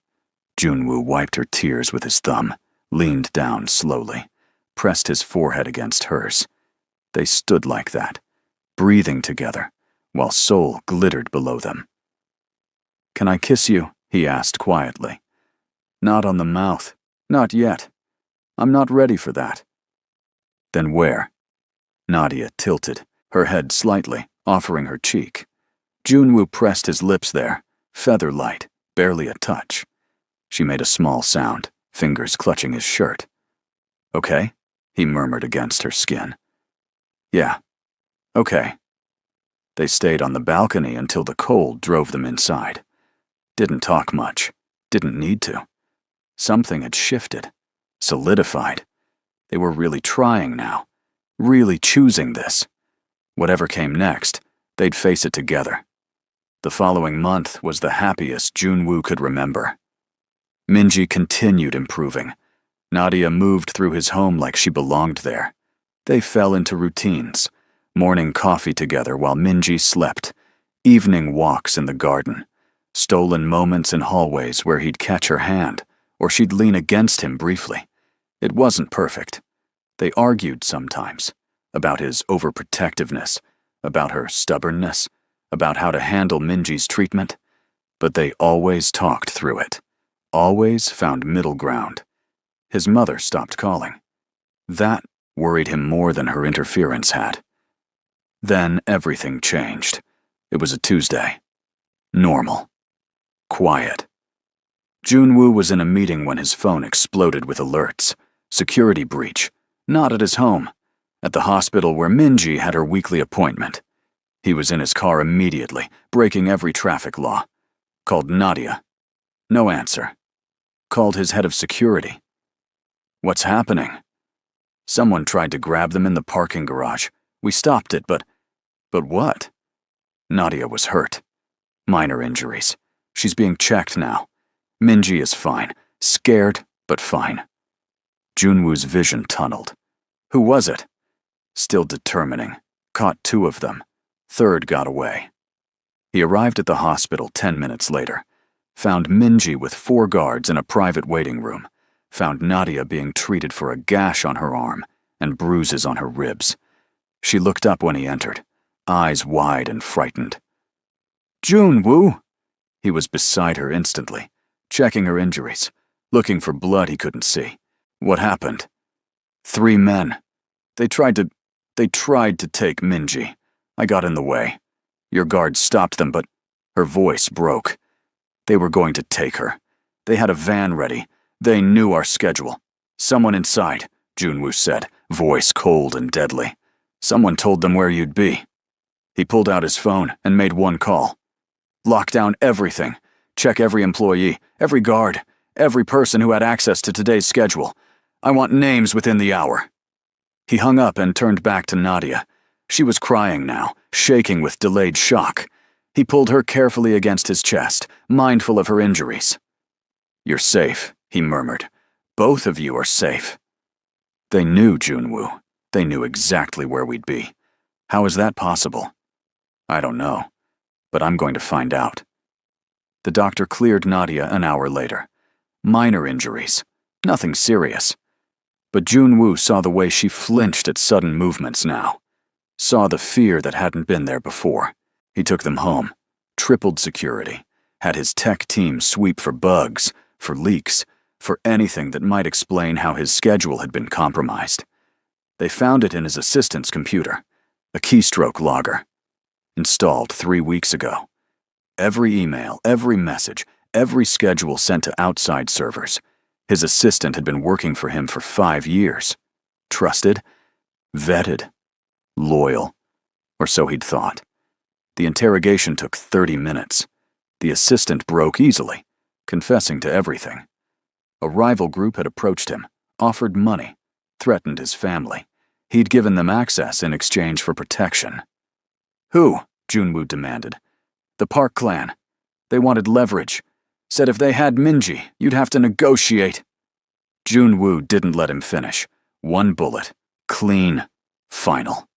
Junwoo wiped her tears with his thumb, leaned down slowly, pressed his forehead against hers. They stood like that, breathing together, while Seoul glittered below them. Can I kiss you? He asked quietly. Not on the mouth. Not yet. I'm not ready for that. Then where? Nadia tilted, her head slightly, offering her cheek. Junwoo pressed his lips there, feather-light, barely a touch. She made a small sound, fingers clutching his shirt. Okay, he murmured against her skin. Yeah, okay. They stayed on the balcony until the cold drove them inside. Didn't talk much. Didn't need to. Something had shifted. Solidified. They were really trying now. Really choosing this. Whatever came next, they'd face it together. The following month was the happiest Junwoo could remember. Minji continued improving. Nadia moved through his home like she belonged there. They fell into routines. Morning coffee together while Minji slept. Evening walks in the garden. Stolen moments in hallways where he'd catch her hand, or she'd lean against him briefly. It wasn't perfect. They argued sometimes. About his overprotectiveness. About her stubbornness. About how to handle Minji's treatment. But they always talked through it. Always found middle ground. His mother stopped calling. That worried him more than her interference had. Then everything changed. It was a Tuesday. Normal. Quiet. Junwoo was in a meeting when his phone exploded with alerts. Security breach. Not at his home. At the hospital where Minji had her weekly appointment. He was in his car immediately, breaking every traffic law. Called Nadia. No answer. Called his head of security. What's happening? Someone tried to grab them in the parking garage. We stopped it, but what? Nadia was hurt. Minor injuries. She's being checked now. Minji is fine. Scared, but fine. Junwoo's vision tunneled. Who was it? Still determining. Caught 2 of them. 3rd got away. He arrived at the hospital 10 minutes later. Found Minji with 4 guards in a private waiting room. Found Nadia being treated for a gash on her arm and bruises on her ribs. She looked up when he entered, eyes wide and frightened. Junwoo! He was beside her instantly, checking her injuries, looking for blood he couldn't see. What happened? 3 men. They tried to take Minji. I got in the way. Your guards stopped them, but her voice broke. They were going to take her. They had a van ready. They knew our schedule. Someone inside, Junwoo said, voice cold and deadly. Someone told them where you'd be. He pulled out his phone and made 1 call. Lock down everything. Check every employee, every guard, every person who had access to today's schedule. I want names within the hour. He hung up and turned back to Nadia. She was crying now, shaking with delayed shock. He pulled her carefully against his chest, mindful of her injuries. You're safe, he murmured. Both of you are safe. They knew Junwoo. They knew exactly where we'd be. How is that possible? I don't know, but I'm going to find out. The doctor cleared Nadia an hour later. Minor injuries. Nothing serious. But Junwoo saw the way she flinched at sudden movements now. Saw the fear that hadn't been there before. He took them home. Tripled security. Had his tech team sweep for bugs, for leaks, for anything that might explain how his schedule had been compromised. They found it in his assistant's computer. A keystroke logger. Installed 3 weeks ago. Every email, every message, every schedule sent to outside servers. His assistant had been working for him for 5 years. Trusted, vetted, loyal, or so he'd thought. The interrogation took 30 minutes. The assistant broke easily, confessing to everything. A rival group had approached him, offered money, threatened his family. He'd given them access in exchange for protection. Who? Junwoo demanded. The Park clan. They wanted leverage. Said if they had Minji, you'd have to negotiate. Junwoo didn't let him finish. 1 bullet. Clean. Final.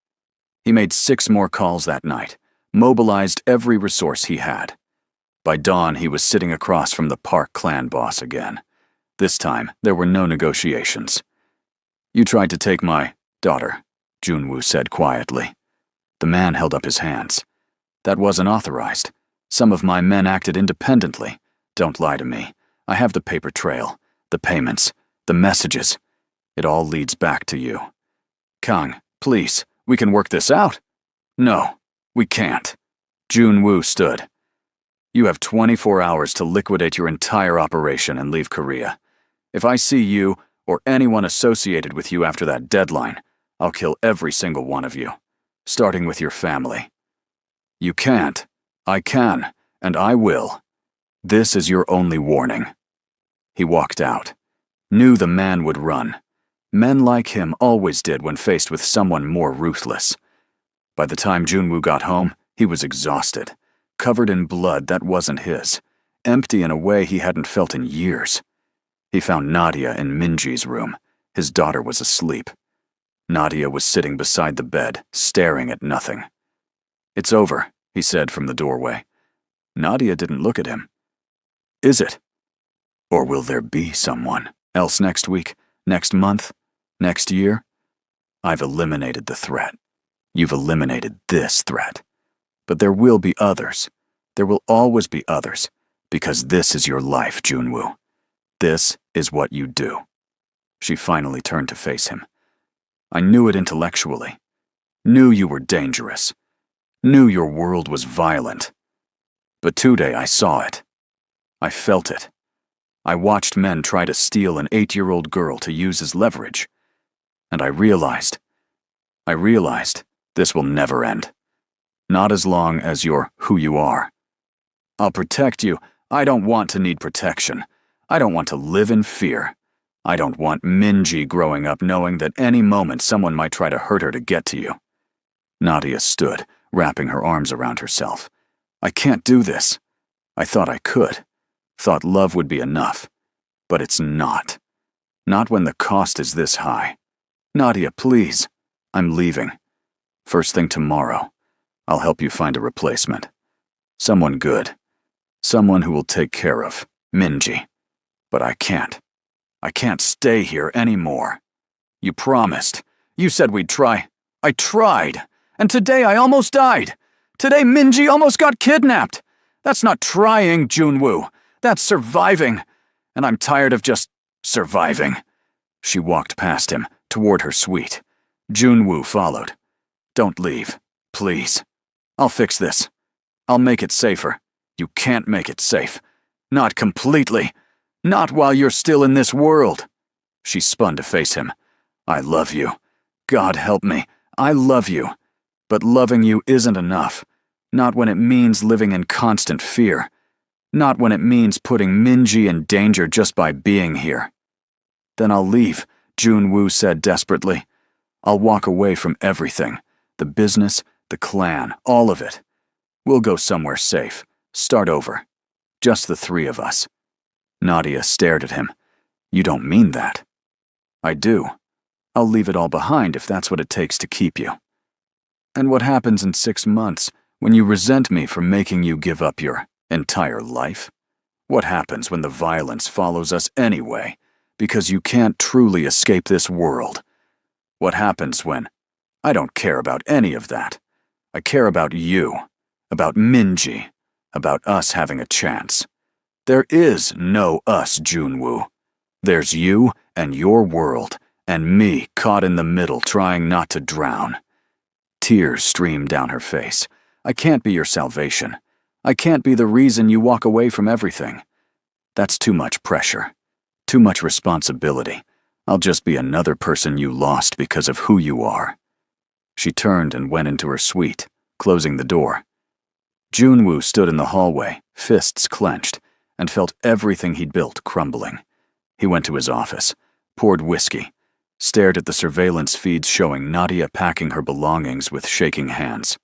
He made 6 more calls that night, mobilized every resource he had. By dawn, he was sitting across from the Park clan boss again. This time, there were no negotiations. You tried to take my daughter, Junwoo said quietly. The man held up his hands. That wasn't authorized. Some of my men acted independently. Don't lie to me. I have the paper trail, the payments, the messages. It all leads back to you. Kang, please, we can work this out. No, we can't. Junwoo stood. You have 24 hours to liquidate your entire operation and leave Korea. If I see you or anyone associated with you after that deadline, I'll kill every single one of you, starting with your family. You can't. I can, and I will. This is your only warning." He walked out. Knew the man would run. Men like him always did when faced with someone more ruthless. By the time Junwoo got home, he was exhausted, covered in blood that wasn't his, empty in a way he hadn't felt in years. He found Nadia in Minji's room. His daughter was asleep. Nadia was sitting beside the bed, staring at nothing. "It's over," he said from the doorway. Nadia didn't look at him. "Is it? Or will there be someone else next week, next month, next year? I've eliminated the threat. You've eliminated this threat. But there will be others. There will always be others, because this is your life, Junwoo. This is what you do." She finally turned to face him. "I knew it intellectually. Knew you were dangerous. Knew your world was violent. But today I saw it. I felt it. I watched men try to steal an 8-year-old girl to use as leverage. And I realized this will never end. Not as long as you're who you are. I'll protect you. I don't want to need protection. I don't want to live in fear. I don't want Minji growing up knowing that any moment someone might try to hurt her to get to you." Nadia stood, wrapping her arms around herself. "I can't do this. I thought I could. Thought love would be enough. But it's not. Not when the cost is this high. Nadia, please. I'm leaving. First thing tomorrow. I'll help you find a replacement. Someone good. Someone who will take care of Minji. But I can't. I can't stay here anymore. You promised. You said we'd try. I tried. And today I almost died. Today Minji almost got kidnapped. That's not trying, Junwoo. That's surviving. And I'm tired of just surviving." She walked past him, toward her suite. Junwoo followed. "Don't leave, please. I'll fix this. I'll make it safer. You can't make it safe. Not completely. Not while you're still in this world." She spun to face him. "I love you. God help me. I love you. But loving you isn't enough. Not when it means living in constant fear. Not when it means putting Minji in danger just by being here." "Then I'll leave," Junwoo said desperately. "I'll walk away from everything. The business, the clan, all of it. We'll go somewhere safe. Start over. Just the three of us." Nadia stared at him. "You don't mean that." "I do. I'll leave it all behind if that's what it takes to keep you." "And what happens in 6 months when you resent me for making you give up your entire life? What happens when the violence follows us anyway, because you can't truly escape this world? What happens when... I don't care about any of that. I care about you, about Minji, about us having a chance. There is no us, Junwoo. There's you and your world, and me caught in the middle trying not to drown." Tears streamed down her face. "I can't be your salvation. I can't be the reason you walk away from everything. That's too much pressure. Too much responsibility. I'll just be another person you lost because of who you are." She turned and went into her suite, closing the door. Junwoo stood in the hallway, fists clenched, and felt everything he'd built crumbling. He went to his office, poured whiskey, stared at the surveillance feeds showing Nadia packing her belongings with shaking hands.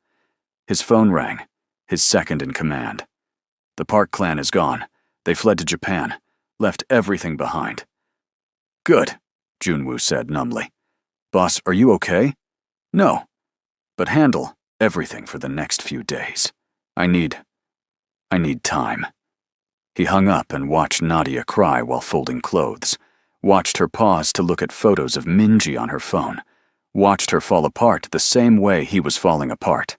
His phone rang, his second in command. "The Park clan is gone. They fled to Japan, left everything behind." "Good," Junwoo said numbly. "Boss, are you okay?" "No, but handle everything for the next few days. I need time." He hung up and watched Nadia cry while folding clothes, watched her pause to look at photos of Minji on her phone, watched her fall apart the same way he was falling apart.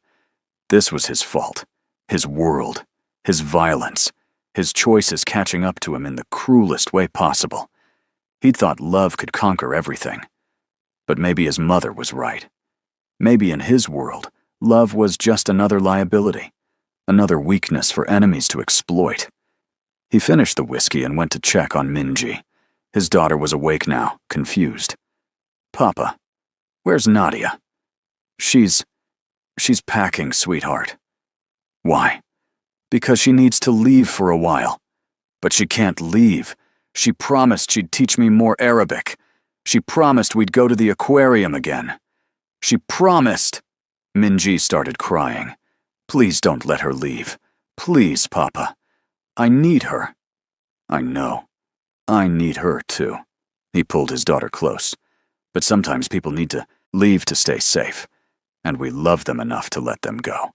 This was his fault, his world, his violence, his choices catching up to him in the cruelest way possible. He'd thought love could conquer everything. But maybe his mother was right. Maybe in his world, love was just another liability, another weakness for enemies to exploit. He finished the whiskey and went to check on Minji. His daughter was awake now, confused. "Papa, where's Nadia?" She's packing, sweetheart." "Why?" "Because she needs to leave for a while. But she can't leave. She promised she'd teach me more Arabic. She promised we'd go to the aquarium again. She promised. Minji started crying. Please don't let her leave. Please, Papa. I need her. I know. I need her too. He pulled his daughter close. But sometimes people need to leave to stay safe, and we love them enough to let them go.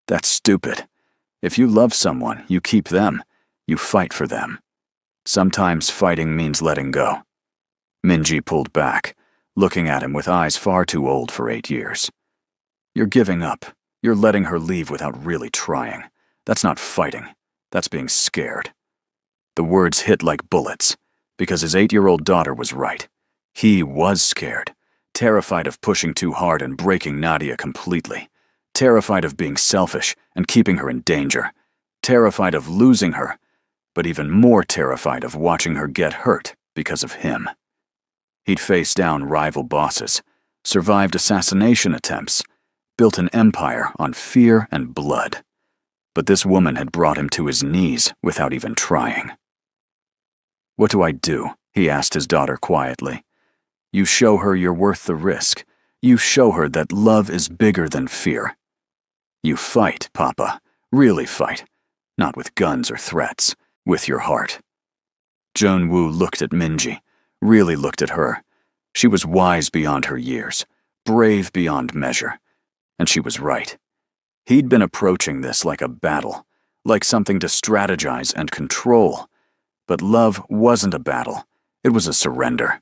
That's stupid. If you love someone, you keep them. You fight for them. Sometimes fighting means letting go. Minji pulled back, looking at him with eyes far too old for 8 years. You're giving up. You're letting her leave without really trying. That's not fighting. That's being scared. The words hit like bullets, because his 8-year-old daughter was right. He was scared, terrified of pushing too hard and breaking Nadia completely, terrified of being selfish and keeping her in danger, terrified of losing her, but even more terrified of watching her get hurt because of him. He'd faced down rival bosses, survived assassination attempts, built an empire on fear and blood. But this woman had brought him to his knees without even trying. What do I do? He asked his daughter quietly. You show her you're worth the risk. You show her that love is bigger than fear. You fight, Papa. Really fight. Not with guns or threats. With your heart. Junwoo looked at Minji, really looked at her. She was wise beyond her years, brave beyond measure. And she was right. He'd been approaching this like a battle, like something to strategize and control. But love wasn't a battle. It was a surrender.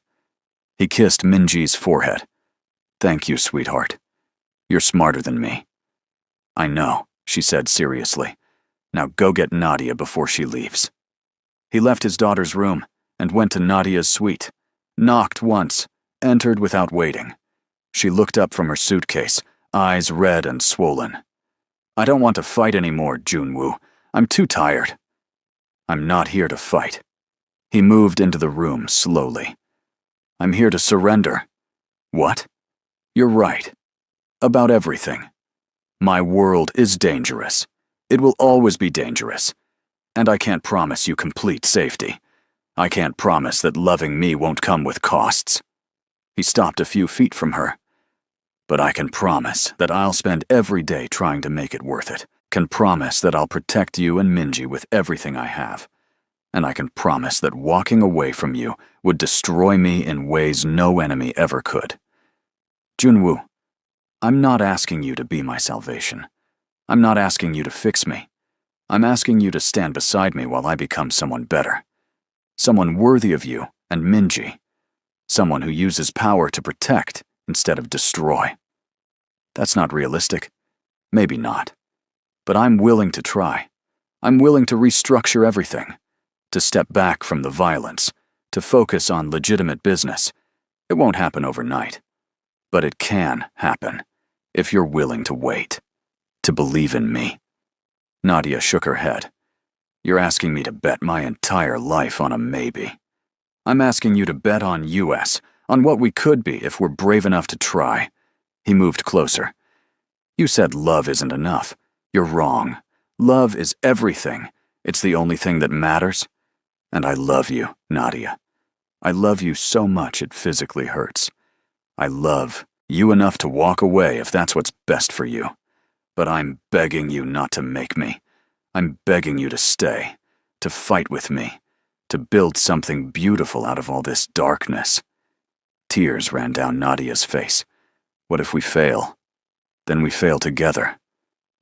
He kissed Minji's forehead. Thank you, sweetheart. You're smarter than me. I know, she said seriously. Now go get Nadia before she leaves. He left his daughter's room and went to Nadia's suite, knocked once, entered without waiting. She looked up from her suitcase, eyes red and swollen. I don't want to fight anymore, Junwoo. I'm too tired. I'm not here to fight. He moved into the room slowly. I'm here to surrender. What? You're right. About everything. My world is dangerous. It will always be dangerous. And I can't promise you complete safety. I can't promise that loving me won't come with costs. He stopped a few feet from her. But I can promise that I'll spend every day trying to make it worth it. Can promise that I'll protect you and Minji with everything I have. And I can promise that walking away from you would destroy me in ways no enemy ever could. Junwoo, I'm not asking you to be my salvation. I'm not asking you to fix me. I'm asking you to stand beside me while I become someone better. Someone worthy of you and Minji. Someone who uses power to protect instead of destroy. That's not realistic. Maybe not. But I'm willing to try. I'm willing to restructure everything. To step back from the violence. To focus on legitimate business. It won't happen overnight. But it can happen. If you're willing to wait. To believe in me. Nadia shook her head. You're asking me to bet my entire life on a maybe. I'm asking you to bet on US, on what we could be if we're brave enough to try. He moved closer. You said love isn't enough. You're wrong. Love is everything. It's the only thing that matters. And I love you, Nadia. I love you so much it physically hurts. I love you enough to walk away if that's what's best for you. But I'm begging you not to make me. I'm begging you to stay, to fight with me, to build something beautiful out of all this darkness. Tears ran down Nadia's face. What if we fail? Then we fail together.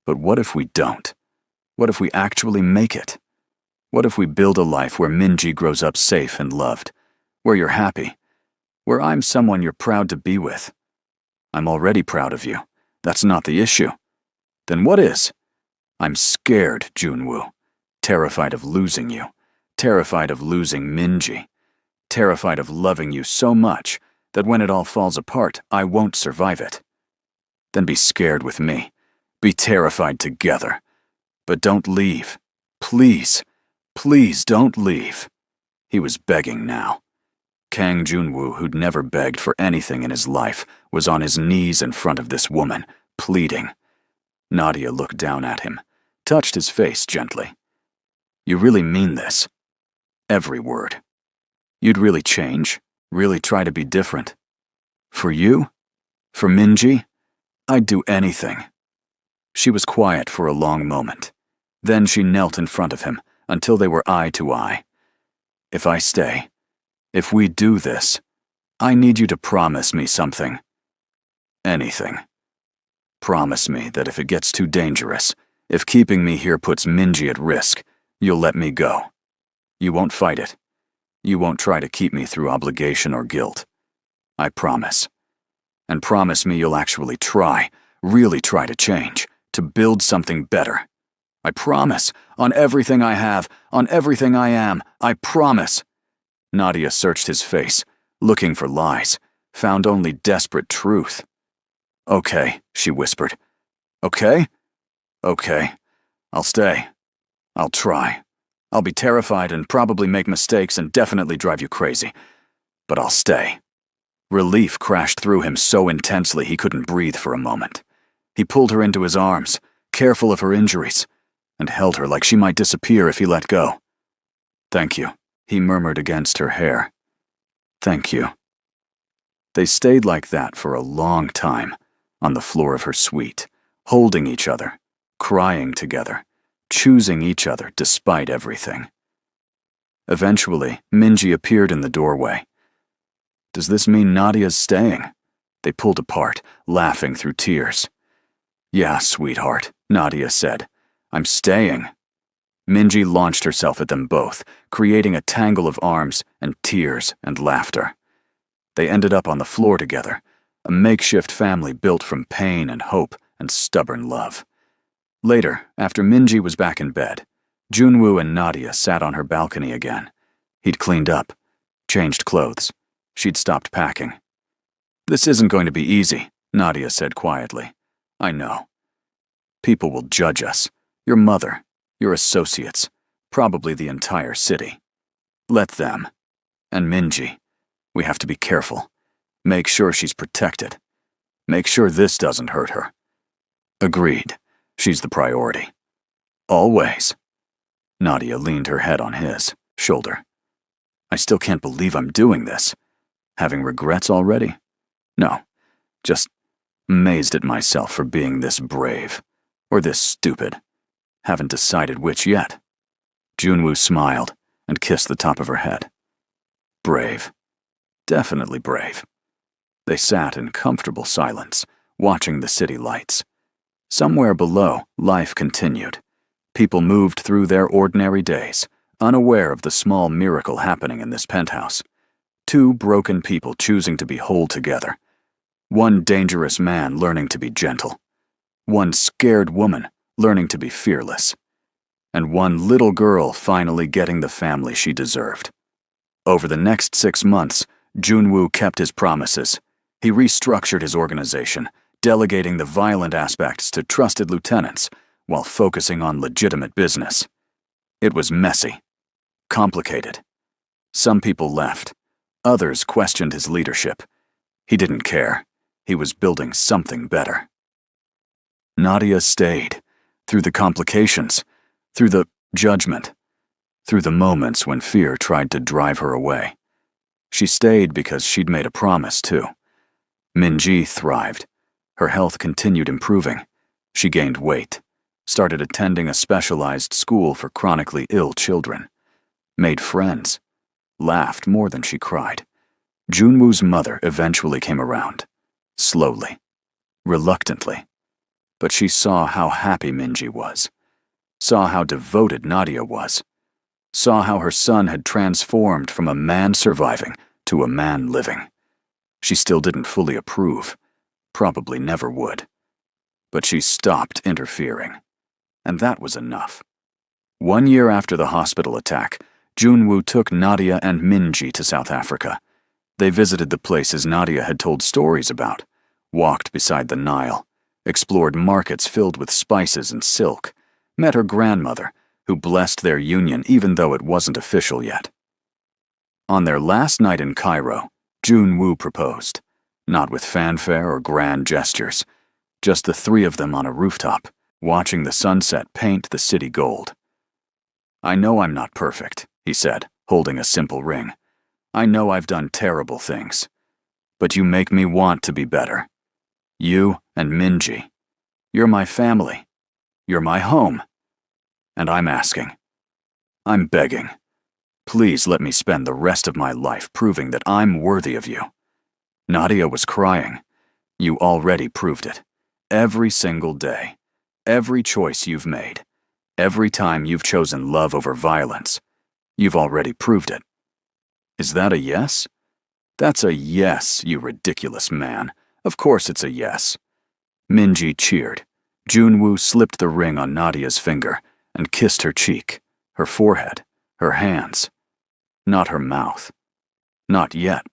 But what if we don't? What if we actually make it? What if we build a life where Minji grows up safe and loved, where you're happy, where I'm someone you're proud to be with? I'm already proud of you. That's not the issue. Then what is? I'm scared, Junwoo. Terrified of losing you. Terrified of losing Minji. Terrified of loving you so much that when it all falls apart, I won't survive it. Then be scared with me. Be terrified together. But don't leave. Please, please don't leave. He was begging now. Kang Junwoo, who'd never begged for anything in his life, was on his knees in front of this woman, pleading. Nadia looked down at him, touched his face gently. You really mean this? Every word. You'd really change? Really try to be different? For you? For Minji? I'd do anything. She was quiet for a long moment. Then she knelt in front of him until they were eye to eye. If I stay, if we do this, I need you to promise me something. Anything. Promise me that if it gets too dangerous, if keeping me here puts Minji at risk, you'll let me go. You won't fight it. You won't try to keep me through obligation or guilt. I promise. And promise me you'll actually try, really try to change, to build something better. I promise, on everything I have, on everything I am, I promise. Nadia searched his face, looking for lies, found only desperate truth. Okay, she whispered. Okay? Okay. I'll stay. I'll try. I'll be terrified and probably make mistakes and definitely drive you crazy. But I'll stay. Relief crashed through him so intensely he couldn't breathe for a moment. He pulled her into his arms, careful of her injuries, and held her like she might disappear if he let go. Thank you, he murmured against her hair. Thank you. They stayed like that for a long time, on the floor of her suite, holding each other, crying together, choosing each other despite everything. Eventually, Minji appeared in the doorway. Does this mean Nadia's staying? They pulled apart, laughing through tears. Yeah, sweetheart, Nadia said. I'm staying. Minji launched herself at them both, creating a tangle of arms and tears and laughter. They ended up on the floor together, a makeshift family built from pain and hope and stubborn love. Later, after Minji was back in bed, Junwoo and Nadia sat on her balcony again. He'd cleaned up, changed clothes. She'd stopped packing. This isn't going to be easy, Nadia said quietly. I know. People will judge us. Your mother, your associates, probably the entire city. Let them. And Minji. We have to be careful. Make sure she's protected. Make sure this doesn't hurt her. Agreed. She's the priority. Always. Nadia leaned her head on his shoulder. I still can't believe I'm doing this. Having regrets already? No. Just amazed at myself for being this brave. Or this stupid. Haven't decided which yet. Junwoo smiled and kissed the top of her head. Brave. Definitely brave. They sat in comfortable silence, watching the city lights. Somewhere below, life continued. People moved through their ordinary days, unaware of the small miracle happening in this penthouse. Two broken people choosing to be whole together. One dangerous man learning to be gentle. One scared woman learning to be fearless. And one little girl finally getting the family she deserved. Over the next 6 months, Junwoo kept his promises. He restructured his organization, delegating the violent aspects to trusted lieutenants while focusing on legitimate business. It was messy, complicated. Some people left. Others questioned his leadership. He didn't care. He was building something better. Nadia stayed, through the complications, through the judgment, through the moments when fear tried to drive her away. She stayed because she'd made a promise, too. Minji thrived. Her health continued improving. She gained weight, started attending a specialized school for chronically ill children, made friends, laughed more than she cried. Junwoo's mother eventually came around, slowly, reluctantly. But she saw how happy Minji was, saw how devoted Nadia was, saw how her son had transformed from a man surviving to a man living. She still didn't fully approve, probably never would. But she stopped interfering, and that was enough. 1 year after the hospital attack, Junwoo took Nadia and Minji to South Africa. They visited the places Nadia had told stories about, walked beside the Nile, explored markets filled with spices and silk, met her grandmother, who blessed their union even though it wasn't official yet. On their last night in Cairo, Junwoo proposed, not with fanfare or grand gestures, just the three of them on a rooftop, watching the sunset paint the city gold. I know I'm not perfect, he said, holding a simple ring. I know I've done terrible things, but you make me want to be better. You and Minji. You're my family. You're my home. And I'm asking. I'm begging. Please let me spend the rest of my life proving that I'm worthy of you. Nadia was crying. You already proved it. Every single day. Every choice you've made. Every time you've chosen love over violence. You've already proved it. Is that a yes? That's a yes, you ridiculous man. Of course it's a yes. Minji cheered. Junwoo slipped the ring on Nadia's finger and kissed her cheek, her forehead, her hands. Not her mouth. Not yet.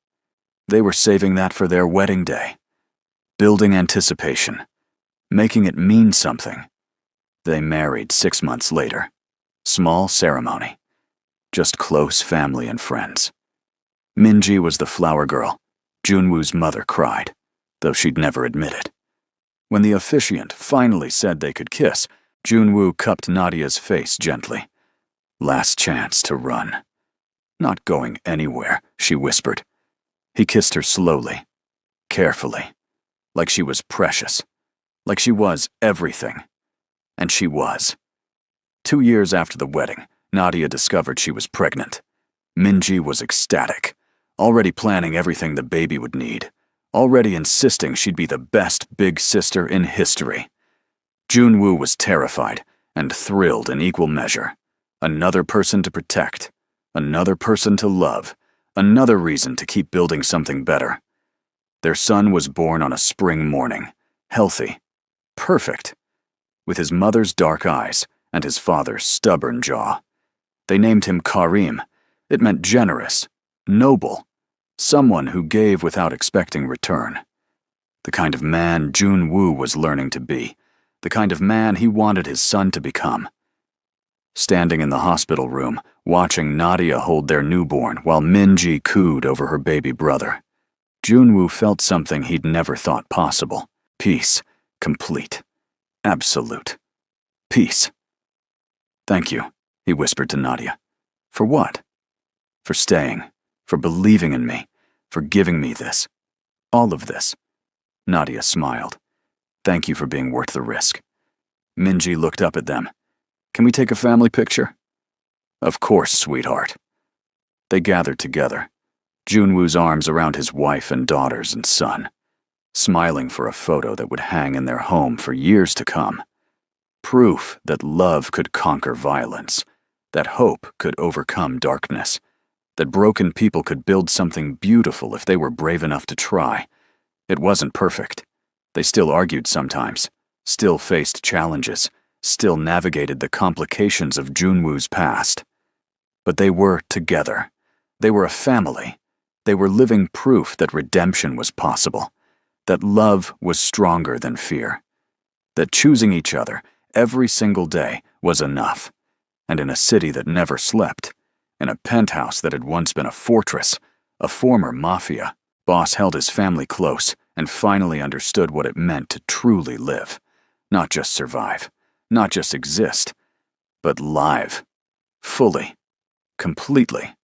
They were saving that for their wedding day. Building anticipation. Making it mean something. They married 6 months later. Small ceremony. Just close family and friends. Minji was the flower girl. Junwoo's mother cried, though she'd never admit it. When the officiant finally said they could kiss, Junwoo cupped Nadia's face gently. Last chance to run. Not going anywhere, she whispered. He kissed her slowly, carefully, like she was precious, like she was everything. And she was. 2 years after the wedding, Nadia discovered she was pregnant. Minji was ecstatic, already planning everything the baby would need, already insisting she'd be the best big sister in history. Junwoo was terrified and thrilled in equal measure. Another person to protect, another person to love, another reason to keep building something better. Their son was born on a spring morning, healthy, perfect, with his mother's dark eyes and his father's stubborn jaw. They named him Karim. It meant generous, noble, someone who gave without expecting return. The kind of man Junwoo was learning to be, the kind of man he wanted his son to become. Standing in the hospital room, watching Nadia hold their newborn while Minji cooed over her baby brother, Junwoo felt something he'd never thought possible. Peace. Complete. Absolute. Peace. Thank you, he whispered to Nadia. For what? For staying. For believing in me. For giving me this. All of this. Nadia smiled. Thank you for being worth the risk. Minji looked up at them. Can we take a family picture? Of course, sweetheart. They gathered together, Junwoo's arms around his wife and daughters and son, smiling for a photo that would hang in their home for years to come. Proof that love could conquer violence, that hope could overcome darkness, that broken people could build something beautiful if they were brave enough to try. It wasn't perfect. They still argued sometimes, still faced challenges, still navigated the complications of Junwoo's past. But they were together. They were a family. They were living proof that redemption was possible, that love was stronger than fear, that choosing each other every single day was enough. And in a city that never slept, in a penthouse that had once been a fortress, a former Mafia, boss held his family close and finally understood what it meant to truly live. Not just survive, not just exist, but live. Fully. Completely.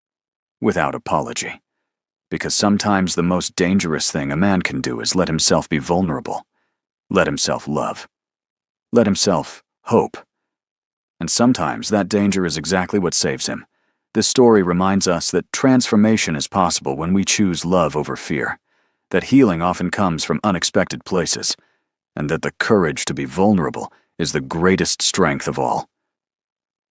Without apology. Because sometimes the most dangerous thing a man can do is let himself be vulnerable. Let himself love. Let himself hope. And sometimes that danger is exactly what saves him. This story reminds us that transformation is possible when we choose love over fear, that healing often comes from unexpected places, and that the courage to be vulnerable is the greatest strength of all.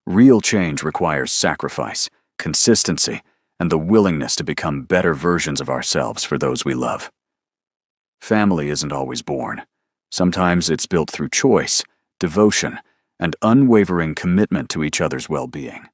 Real change requires sacrifice, consistency, and the willingness to become better versions of ourselves for those we love. Family isn't always born. Sometimes it's built through choice, devotion, and unwavering commitment to each other's well-being.